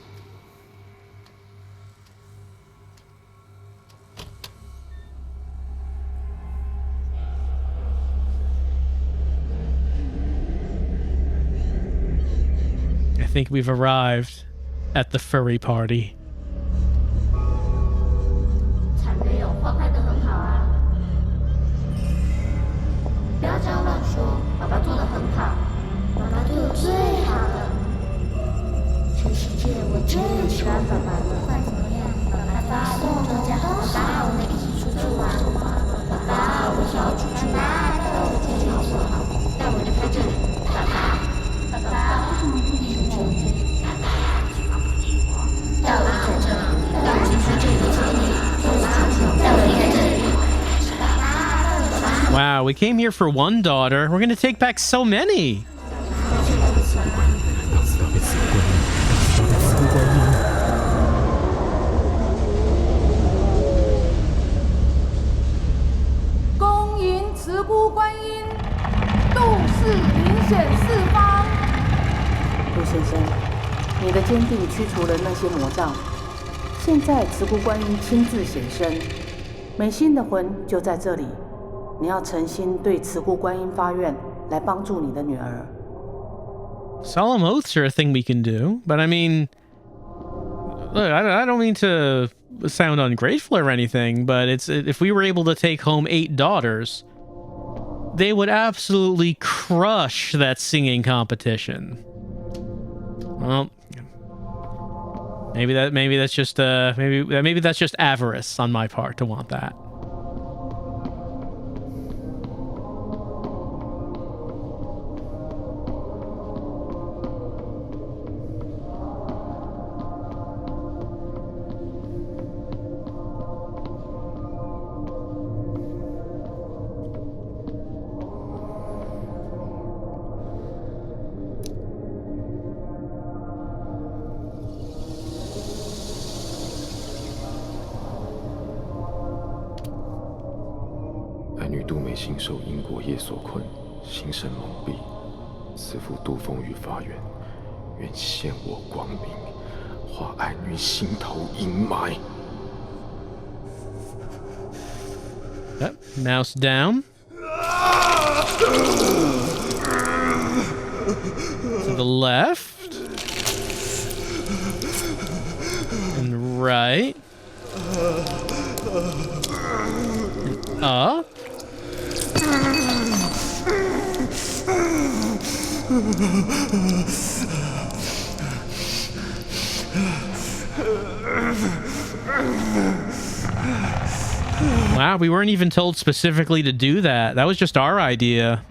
I think we've arrived at the furry party. 才没有，花开得很好啊！不要这样乱说，爸爸做得很好，爸爸对我最好了。全世界我最喜欢爸爸了。不管怎么样，爸爸跟我们家，爸爸我们一起出去玩。爸爸，我想要出去玩，带我出去好不好？带我离开这里，爸爸。爸爸，为什么不理我？爸爸，为什么不理我？带我离开这里，带我离开这里，带我离开这里。 Wow, we came here for one daughter. We're going to take back so many. 恭迎慈姑观音，度世明显四方。陆先生，你的坚定驱除了那些魔障。现在慈姑观音亲自显身，美心的魂就在这里。你要诚心对慈姑观音发愿，来帮助你的女儿。 Solemn oaths are a thing we can do, but I mean, look, I don't mean to sound ungrateful or anything, but if we were able to take home 8 daughters, they would absolutely crush that singing competition. Well, maybe that's just maybe that's just avarice on my part to want that. 心受因果业所困，心神蒙蔽，此复度风于发源，愿现我光明，化爱女心头阴霾。 Yep. Mouse down. To the left. And right. And up. Wow, we weren't even told specifically to do that. That was just our idea.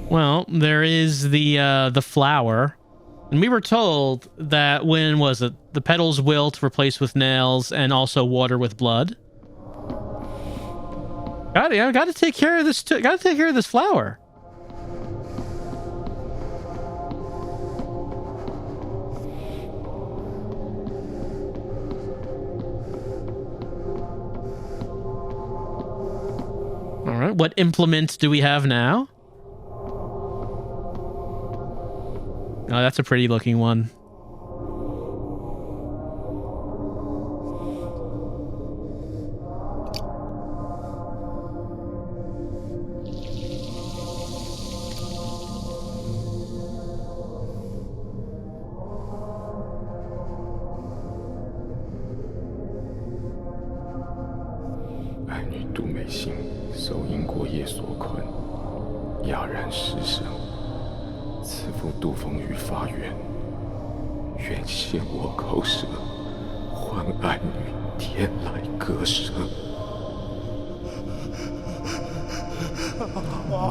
Well, there is the flower. And we were told that when was it? The petals wilt, replaced with nails, and also water with blood. Gotta take care of this. Gotta take care of this flower. All right. What implement do we have now? Oh, that's a pretty looking one.爱女度美心，受因果业所困，哑然失声。 此复度风于发源，愿现我口舌，唤爱女天来割舍。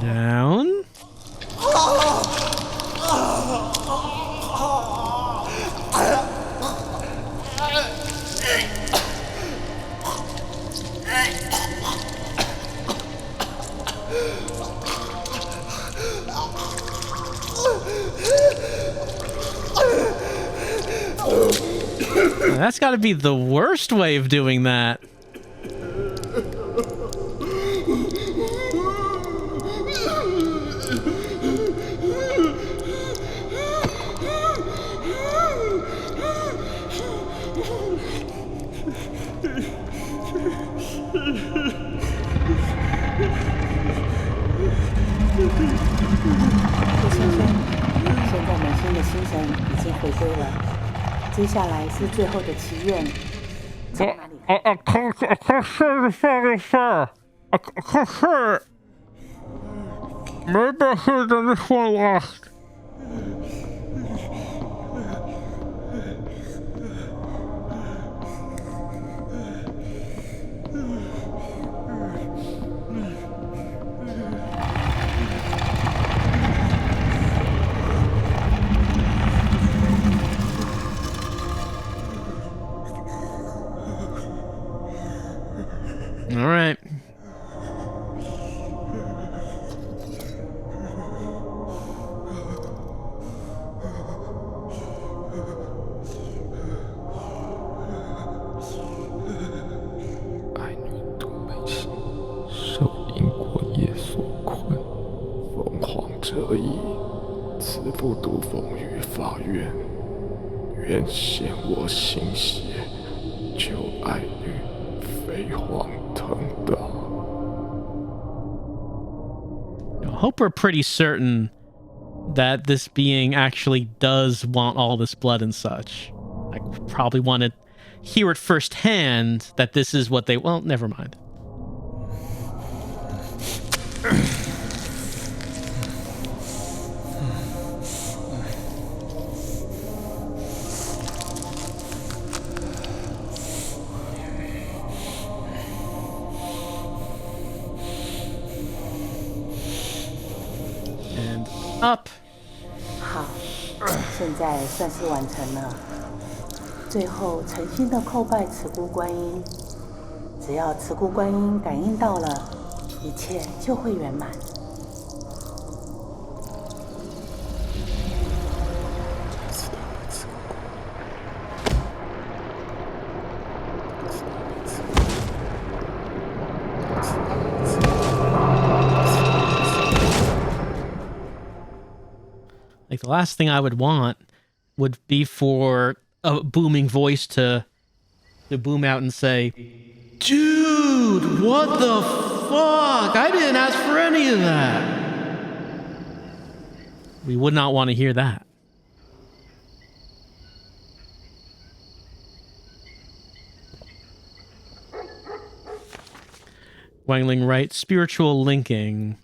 Down. That's got to be the worst way of doing that.顾先生，现在美心的心神已经回归了。 接下来是最后的祈愿，从哪里开始？没把事真说了。All right. I hope we're pretty certain that this being actually does want all this blood and such. I probably want to hear it firsthand that this is what they... Well, never mind. And up. 好，现在算是完成了。最后诚心的叩拜慈姑观音。只要慈姑观音感应到了，一切就会圆满。Like, the last thing I would want would be for a booming voice to boom out and say, "Dude, what the fuck? I didn't ask for any of that." We would not want to hear that. Guangling Rite, spiritual linking.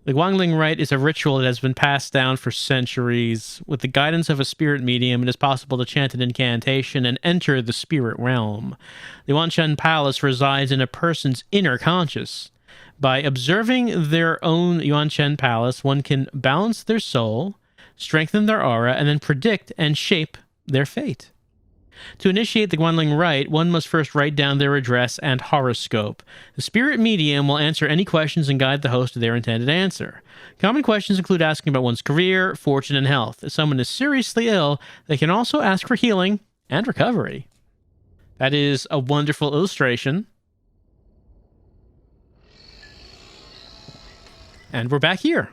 The Guangling Rite is a ritual that has been passed down for centuries. With the guidance of a spirit medium, it is possible to chant an incantation and enter the spirit realm. The Yuanshan Palace resides in a person's inner conscious. By observing their own Yuanshan Palace, one can balance their soul, strengthen their aura, and then predict and shape their fate. To initiate the Guangling Rite, one must first write down their address and horoscope. The spirit medium will answer any questions and guide the host to their intended answer. Common questions include asking about one's career, fortune, and health. If someone is seriously ill, they can also ask for healing and recovery. That is a wonderful illustration. And we're back here.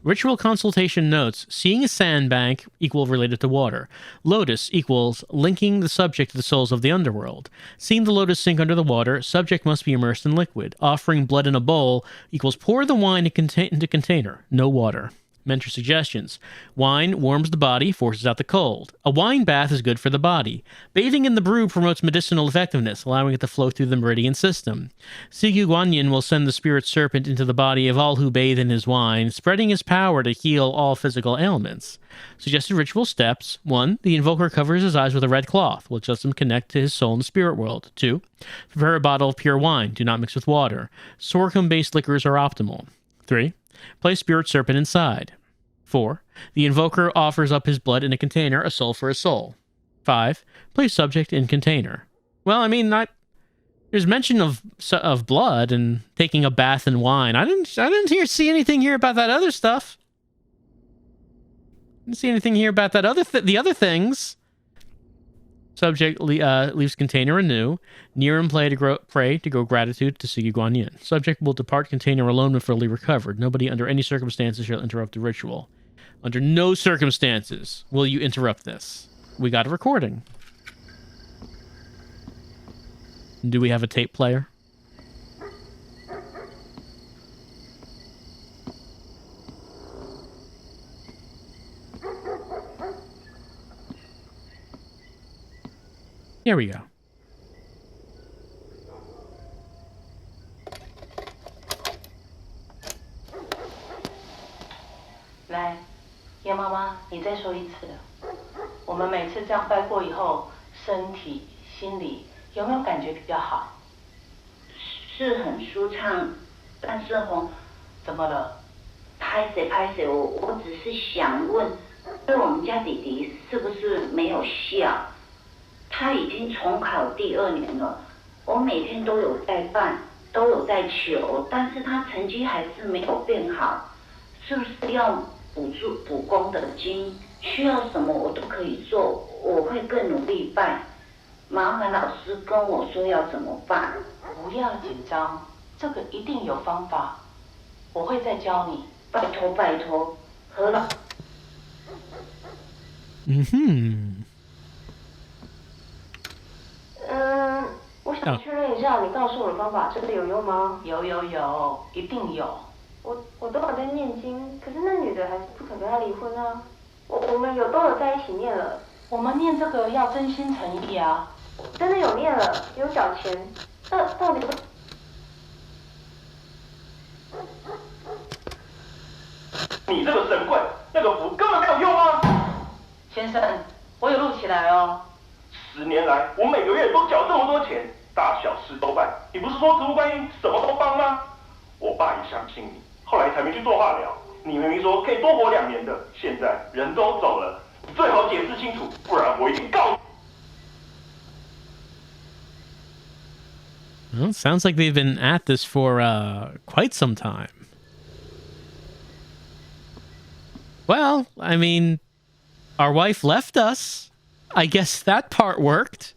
Ritual consultation notes: seeing a sandbank equal related to water. Lotus equals linking the subject to the souls of the underworld. Seeing the lotus sink under the water, subject must be immersed in liquid. Offering blood in a bowl equals pour the wine into container, no water. Mentor suggestions: wine warms the body, forces out the cold. A wine bath is good for the body. Bathing in the brew promotes medicinal effectiveness, allowing it to flow through the meridian system. Sigyu Guanyin will send the spirit serpent into the body of all who bathe in his wine, spreading his power to heal all physical ailments. Suggested ritual steps: 1. The invoker covers his eyes with a red cloth, which lets him connect to his soul in the spirit world. 2. Prepare a bottle of pure wine. Do not mix with water. Sorghum-based liquors are optimal. 3. Place spirit serpent inside. 4. The invoker offers up his blood in a container, a soul for a soul. 5. Place subject in container. Well, I mean, there's mention of blood and taking a bath in wine. I didn't see anything here about that other stuff. Didn't see anything here about that the other things. Subject leaves container anew. Near and pray to grow gratitude to Sigyu Guanyin. Subject will depart container alone when fully recovered. Nobody under any circumstances shall interrupt the ritual. Under no circumstances will you interrupt this. We got a recording. Do we have a tape player? Here we go.来，叶妈妈，你再说一次。我们每次这样拜过以后，身体、心理有没有感觉比较好？是很舒畅，但是怎么了？拍谁，我只是想问，对我们家弟弟是不是没有效？他已经重考第2年了，我每天都有在办，都有在求，但是他成绩还是没有变好，是不是要补功的经？需要什么我都可以做，我会更努力办。麻烦老师跟我说要怎么办。不要紧张，这个一定有方法，我会再教你。拜托，何老。我想确认一下，你告诉我的方法真的有用吗？有，一定有。我都有在念经，可是那女的还是不肯跟他离婚啊。我们都有在一起念了。我们念这个要真心诚意啊。真的有念了，有缴钱。到底你这个神棍，那个符根本没有用啊！先生，我有录起来哦。10年来，我每个月都缴这么多钱，大小事都办。你不是说植物观音什么都帮吗？我爸也相信你，后来才没去做化疗。你明明说可以多活2年的，现在人都走了，你最好解释清楚，不然我一定告你。Well, sounds like they've been at this for quite some time. Well, I mean, our wife left us. I guess that part worked.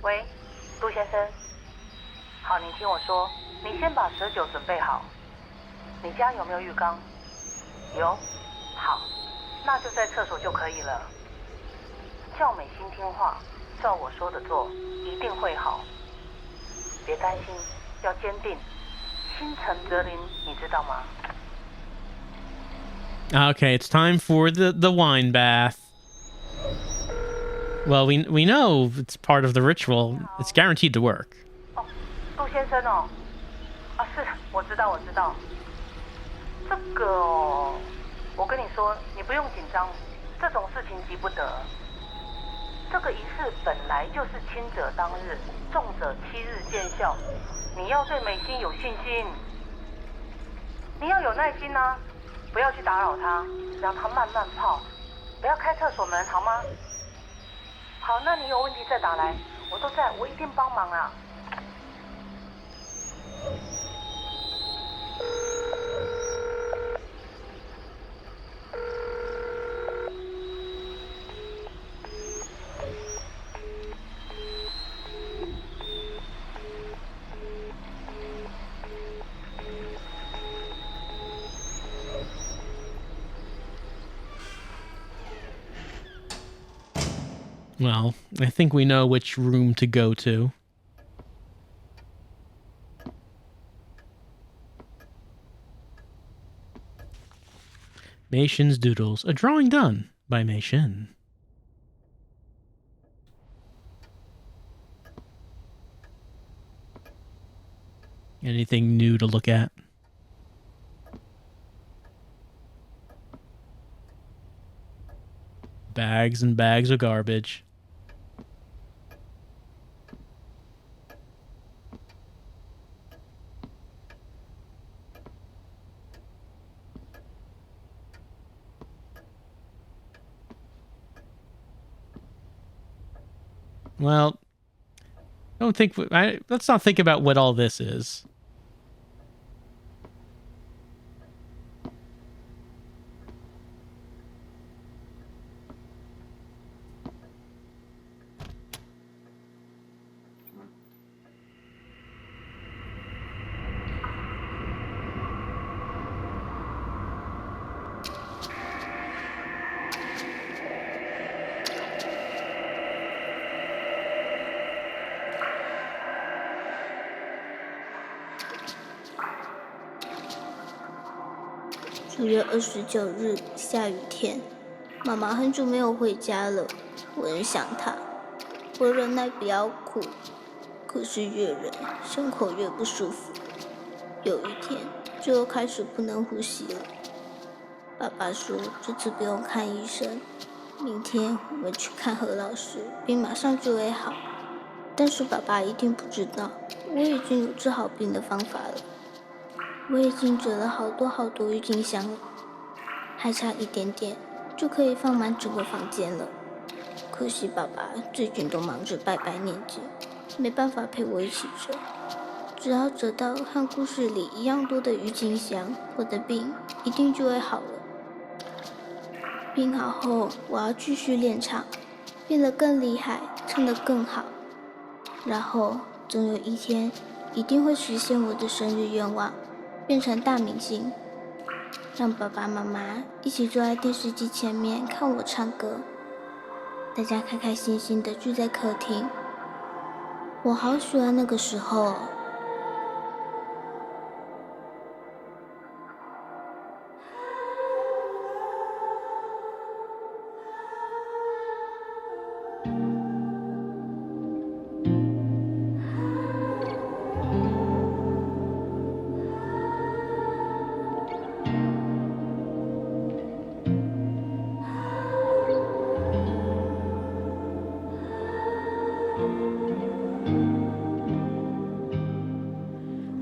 喂，杜先生。好，你听我说，你先把蛇酒准备好。你家有没有浴缸？有。好，那就在厕所就可以了。叫美心听话，照我说的做，一定会好。别担心，要坚定，心诚则灵，你知道吗？ Okay, it's time for the wine bath. Well, we know it's part of the ritual. It's guaranteed to work. 哦，杜先生哦，啊是，我知道。这个哦，我跟你说，你不用紧张，这种事情急不得。这个仪式本来就是轻者当日，重者7日见效。你要对美心有信心，你要有耐心啊，不要去打扰她，让她慢慢泡，不要开厕所门，好吗？好，那你有问题再打来，我都在，我一定帮忙啊。Well, I think we know which room to go to. Mei Shin's Doodles. A drawing done by Mei Shin. Anything new to look at? Bags and bags of garbage. Well, let's not think about what all this is.9月29日，下雨天，妈妈很久没有回家了，我很想她。我忍耐不要哭，可是越忍，胸口越不舒服。有一天，就又开始不能呼吸了。爸爸说这次不用看医生，明天我们去看何老师，病马上就会好。但是爸爸一定不知道，我已经有治好病的方法了。我已经折了好多郁金香了，还差一点点就可以放满整个房间了。可惜爸爸最近都忙着拜拜念经，没办法陪我一起折。只要折到和故事里一样多的郁金香，我的病一定就会好了。病好后，我要继续练唱，变得更厉害，唱得更好。然后，总有一天，一定会实现我的生日愿望，变成大明星，让爸爸妈妈一起坐在电视机前面看我唱歌，大家开开心心的聚在客厅。我好喜欢那个时候哦。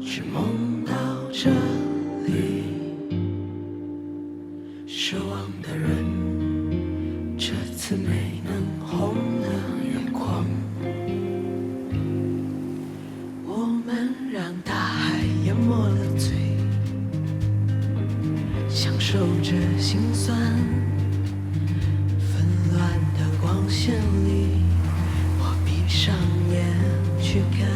是梦到这里，失望的人这次没能红了眼眶。我们让大海淹没了嘴，享受着心酸。纷乱的光线里，我闭上眼去看。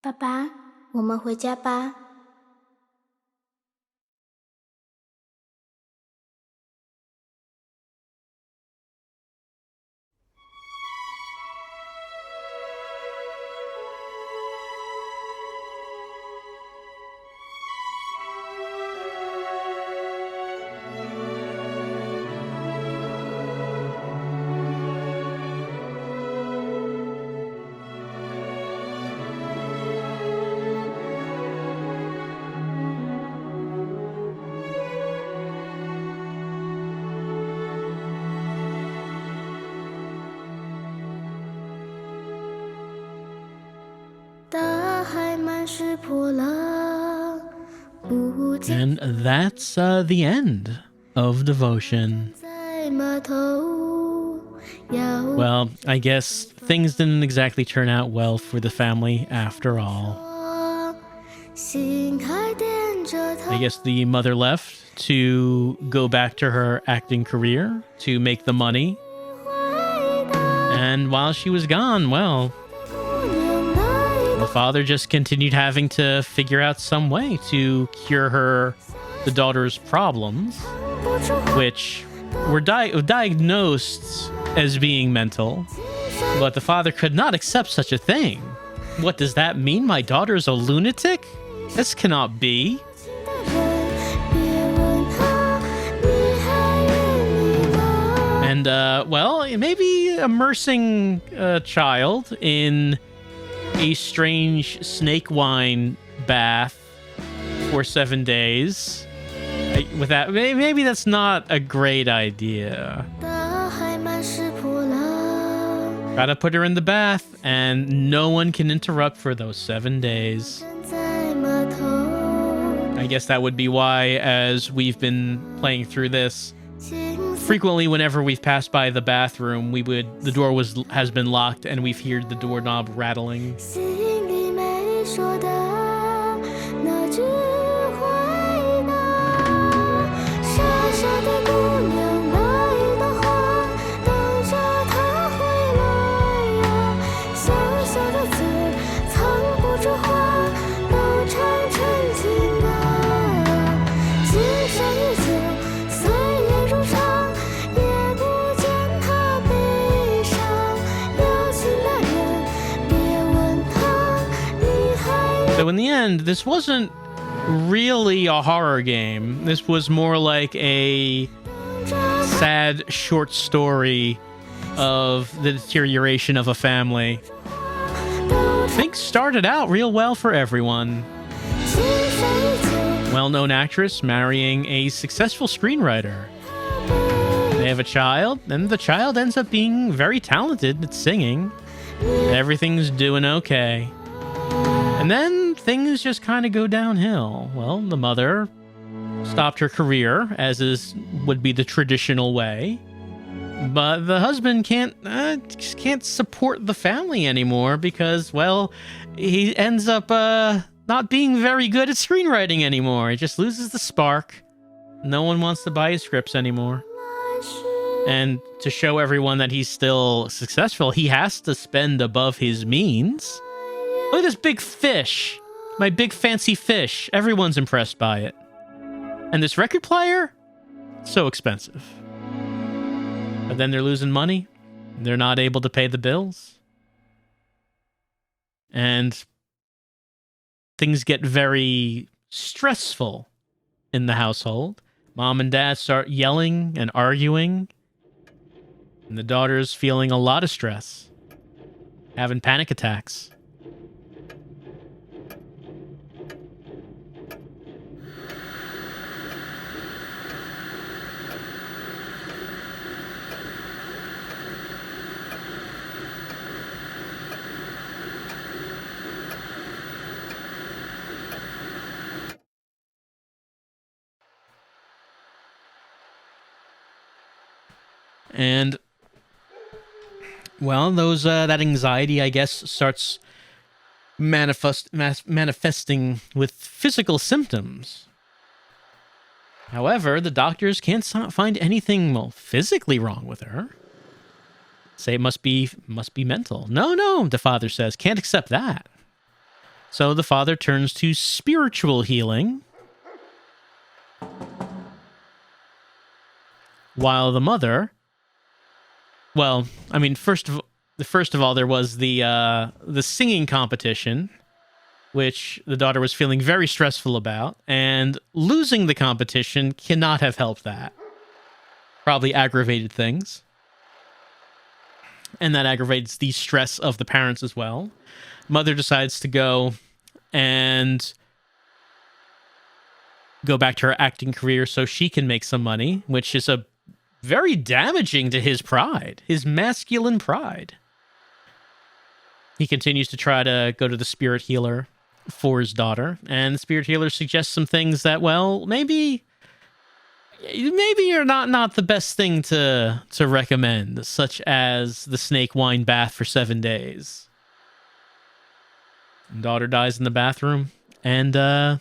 爸爸，我们回家吧。And that's the end of Devotion. Well, I guess things didn't exactly turn out well for the family after all. I guess the mother left to go back to her acting career to make the money. And while she was gone, well, the father just continued having to figure out some way to cure the daughter's problems, which were diagnosed as being mental, but the father could not accept such a thing. What does that mean? My daughter's a lunatic? This cannot be. And, well, maybe immersing a child in a strange snake wine bath for 7 days. With that, maybe that's not a great idea. Gotta put her in the bath, and no one can interrupt for those 7 days. I guess that would be why, as we've been playing through this, frequently whenever we've passed by the bathroom, the door has been locked, and we've heard the doorknob rattling. So in the end, this wasn't really a horror game. This was more like a sad short story of the deterioration of a family. Things started out real well for everyone. Well-known actress marrying a successful screenwriter. They have a child, and the child ends up being very talented at singing. Everything's doing okay. And then things just kind of go downhill. Well, the mother stopped her career, as would be the traditional way. But the husband can't support the family anymore because, well, he ends up not being very good at screenwriting anymore. He just loses the spark. No one wants to buy his scripts anymore. And to show everyone that he's still successful, he has to spend above his means. Look at this big fish. My big fancy fish. Everyone's impressed by it. And this record player? So expensive. But then they're losing money. They're not able to pay the bills. And things get very stressful in the household. Mom and dad start yelling and arguing. And the daughter's feeling a lot of stress. Having panic attacks. And, well, that anxiety, I guess, starts manifesting with physical symptoms. However, the doctors can't find anything, well, physically wrong with her. Say it must be mental. No, the father says, can't accept that. So the father turns to spiritual healing, while the mother... Well, I mean, first of all, there was the singing competition, which the daughter was feeling very stressful about, and losing the competition cannot have helped that. Probably aggravated things. And that aggravates the stress of the parents as well. Mother decides to go back to her acting career so she can make some money, which is very damaging to his pride, his masculine pride. he continues to try to go to the spirit healer for his daughter, and the spirit healer suggests some things that, well, maybe you're not the best thing to recommend, such as the snake wine bath for 7 days. And daughter dies in the bathroom, and well,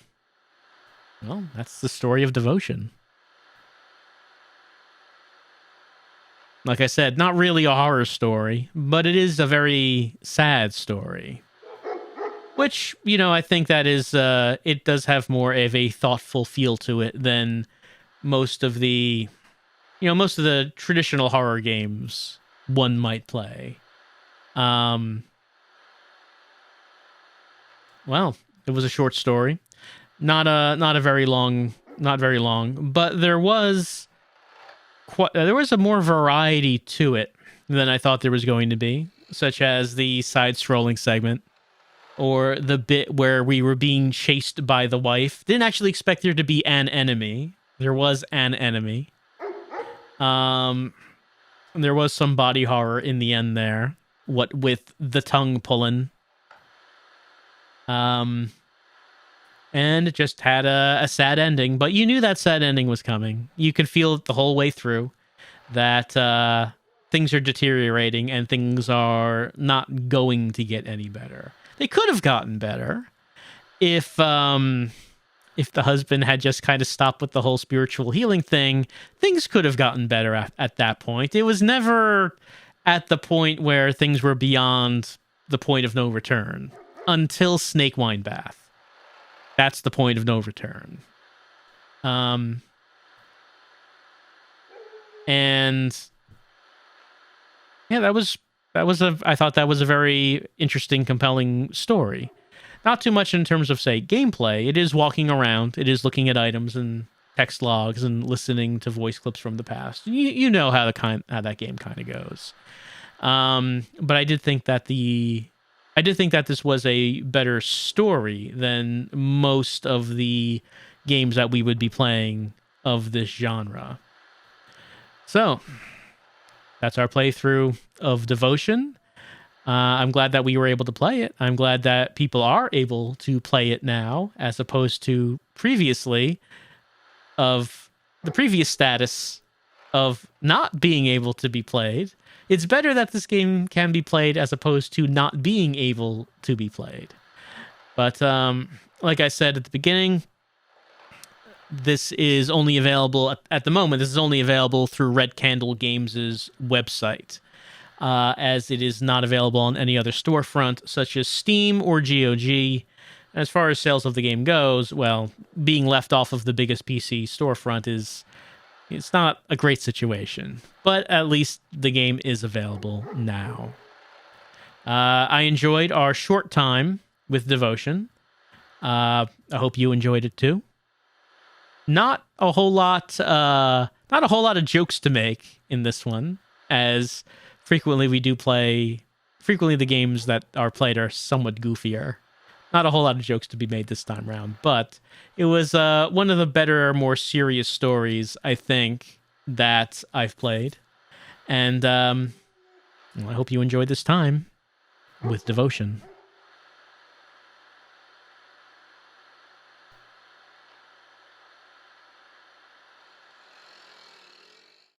that's the story of devotion. Like I said, not really a horror story, but it is a very sad story. Which, I think that is, it does have more of a thoughtful feel to it than most of the traditional horror games one might play. Well, it was a short story. Not very long, but there was a more variety to it than I thought there was going to be, such as the side-scrolling segment, or the bit where we were being chased by the wife. Didn't actually expect there to be an enemy. There was an enemy. There was some body horror in the end there, what with the tongue pulling. And it just had a sad ending, but you knew that sad ending was coming. You could feel it the whole way through, that things are deteriorating and things are not going to get any better. They could have gotten better if the husband had just kind of stopped with the whole spiritual healing thing. Things could have gotten better at that point. It was never at the point where things were beyond the point of no return until Snake Wine Bath. That's the point of no return. And yeah, I thought that was a very interesting, compelling story. Not too much in terms of, say, gameplay. It is walking around. It is looking at items and text logs and listening to voice clips from the past. You know how that game kind of goes. But I did think that this was a better story than most of the games that we would be playing of this genre. So that's our playthrough of Devotion. I'm glad that we were able to play it. I'm glad that people are able to play it now, as opposed to previously, of the previous status of not being able to be played. It's better that this game can be played as opposed to not being able to be played. But like I said at the beginning, this is only available at the moment. This is only available through Red Candle Games' website, as it is not available on any other storefront, such as Steam or GOG. As far as sales of the game goes, well, being left off of the biggest PC storefront it's not a great situation. But at least the game is available now. I enjoyed our short time with Devotion. I hope you enjoyed it too. Not a whole lot of jokes to make in this one, as frequently the games that are played are somewhat goofier. Not a whole lot of jokes to be made this time around, but it was one of the better, more serious stories, I think, that I've played. And I hope you enjoyed this time with Devotion.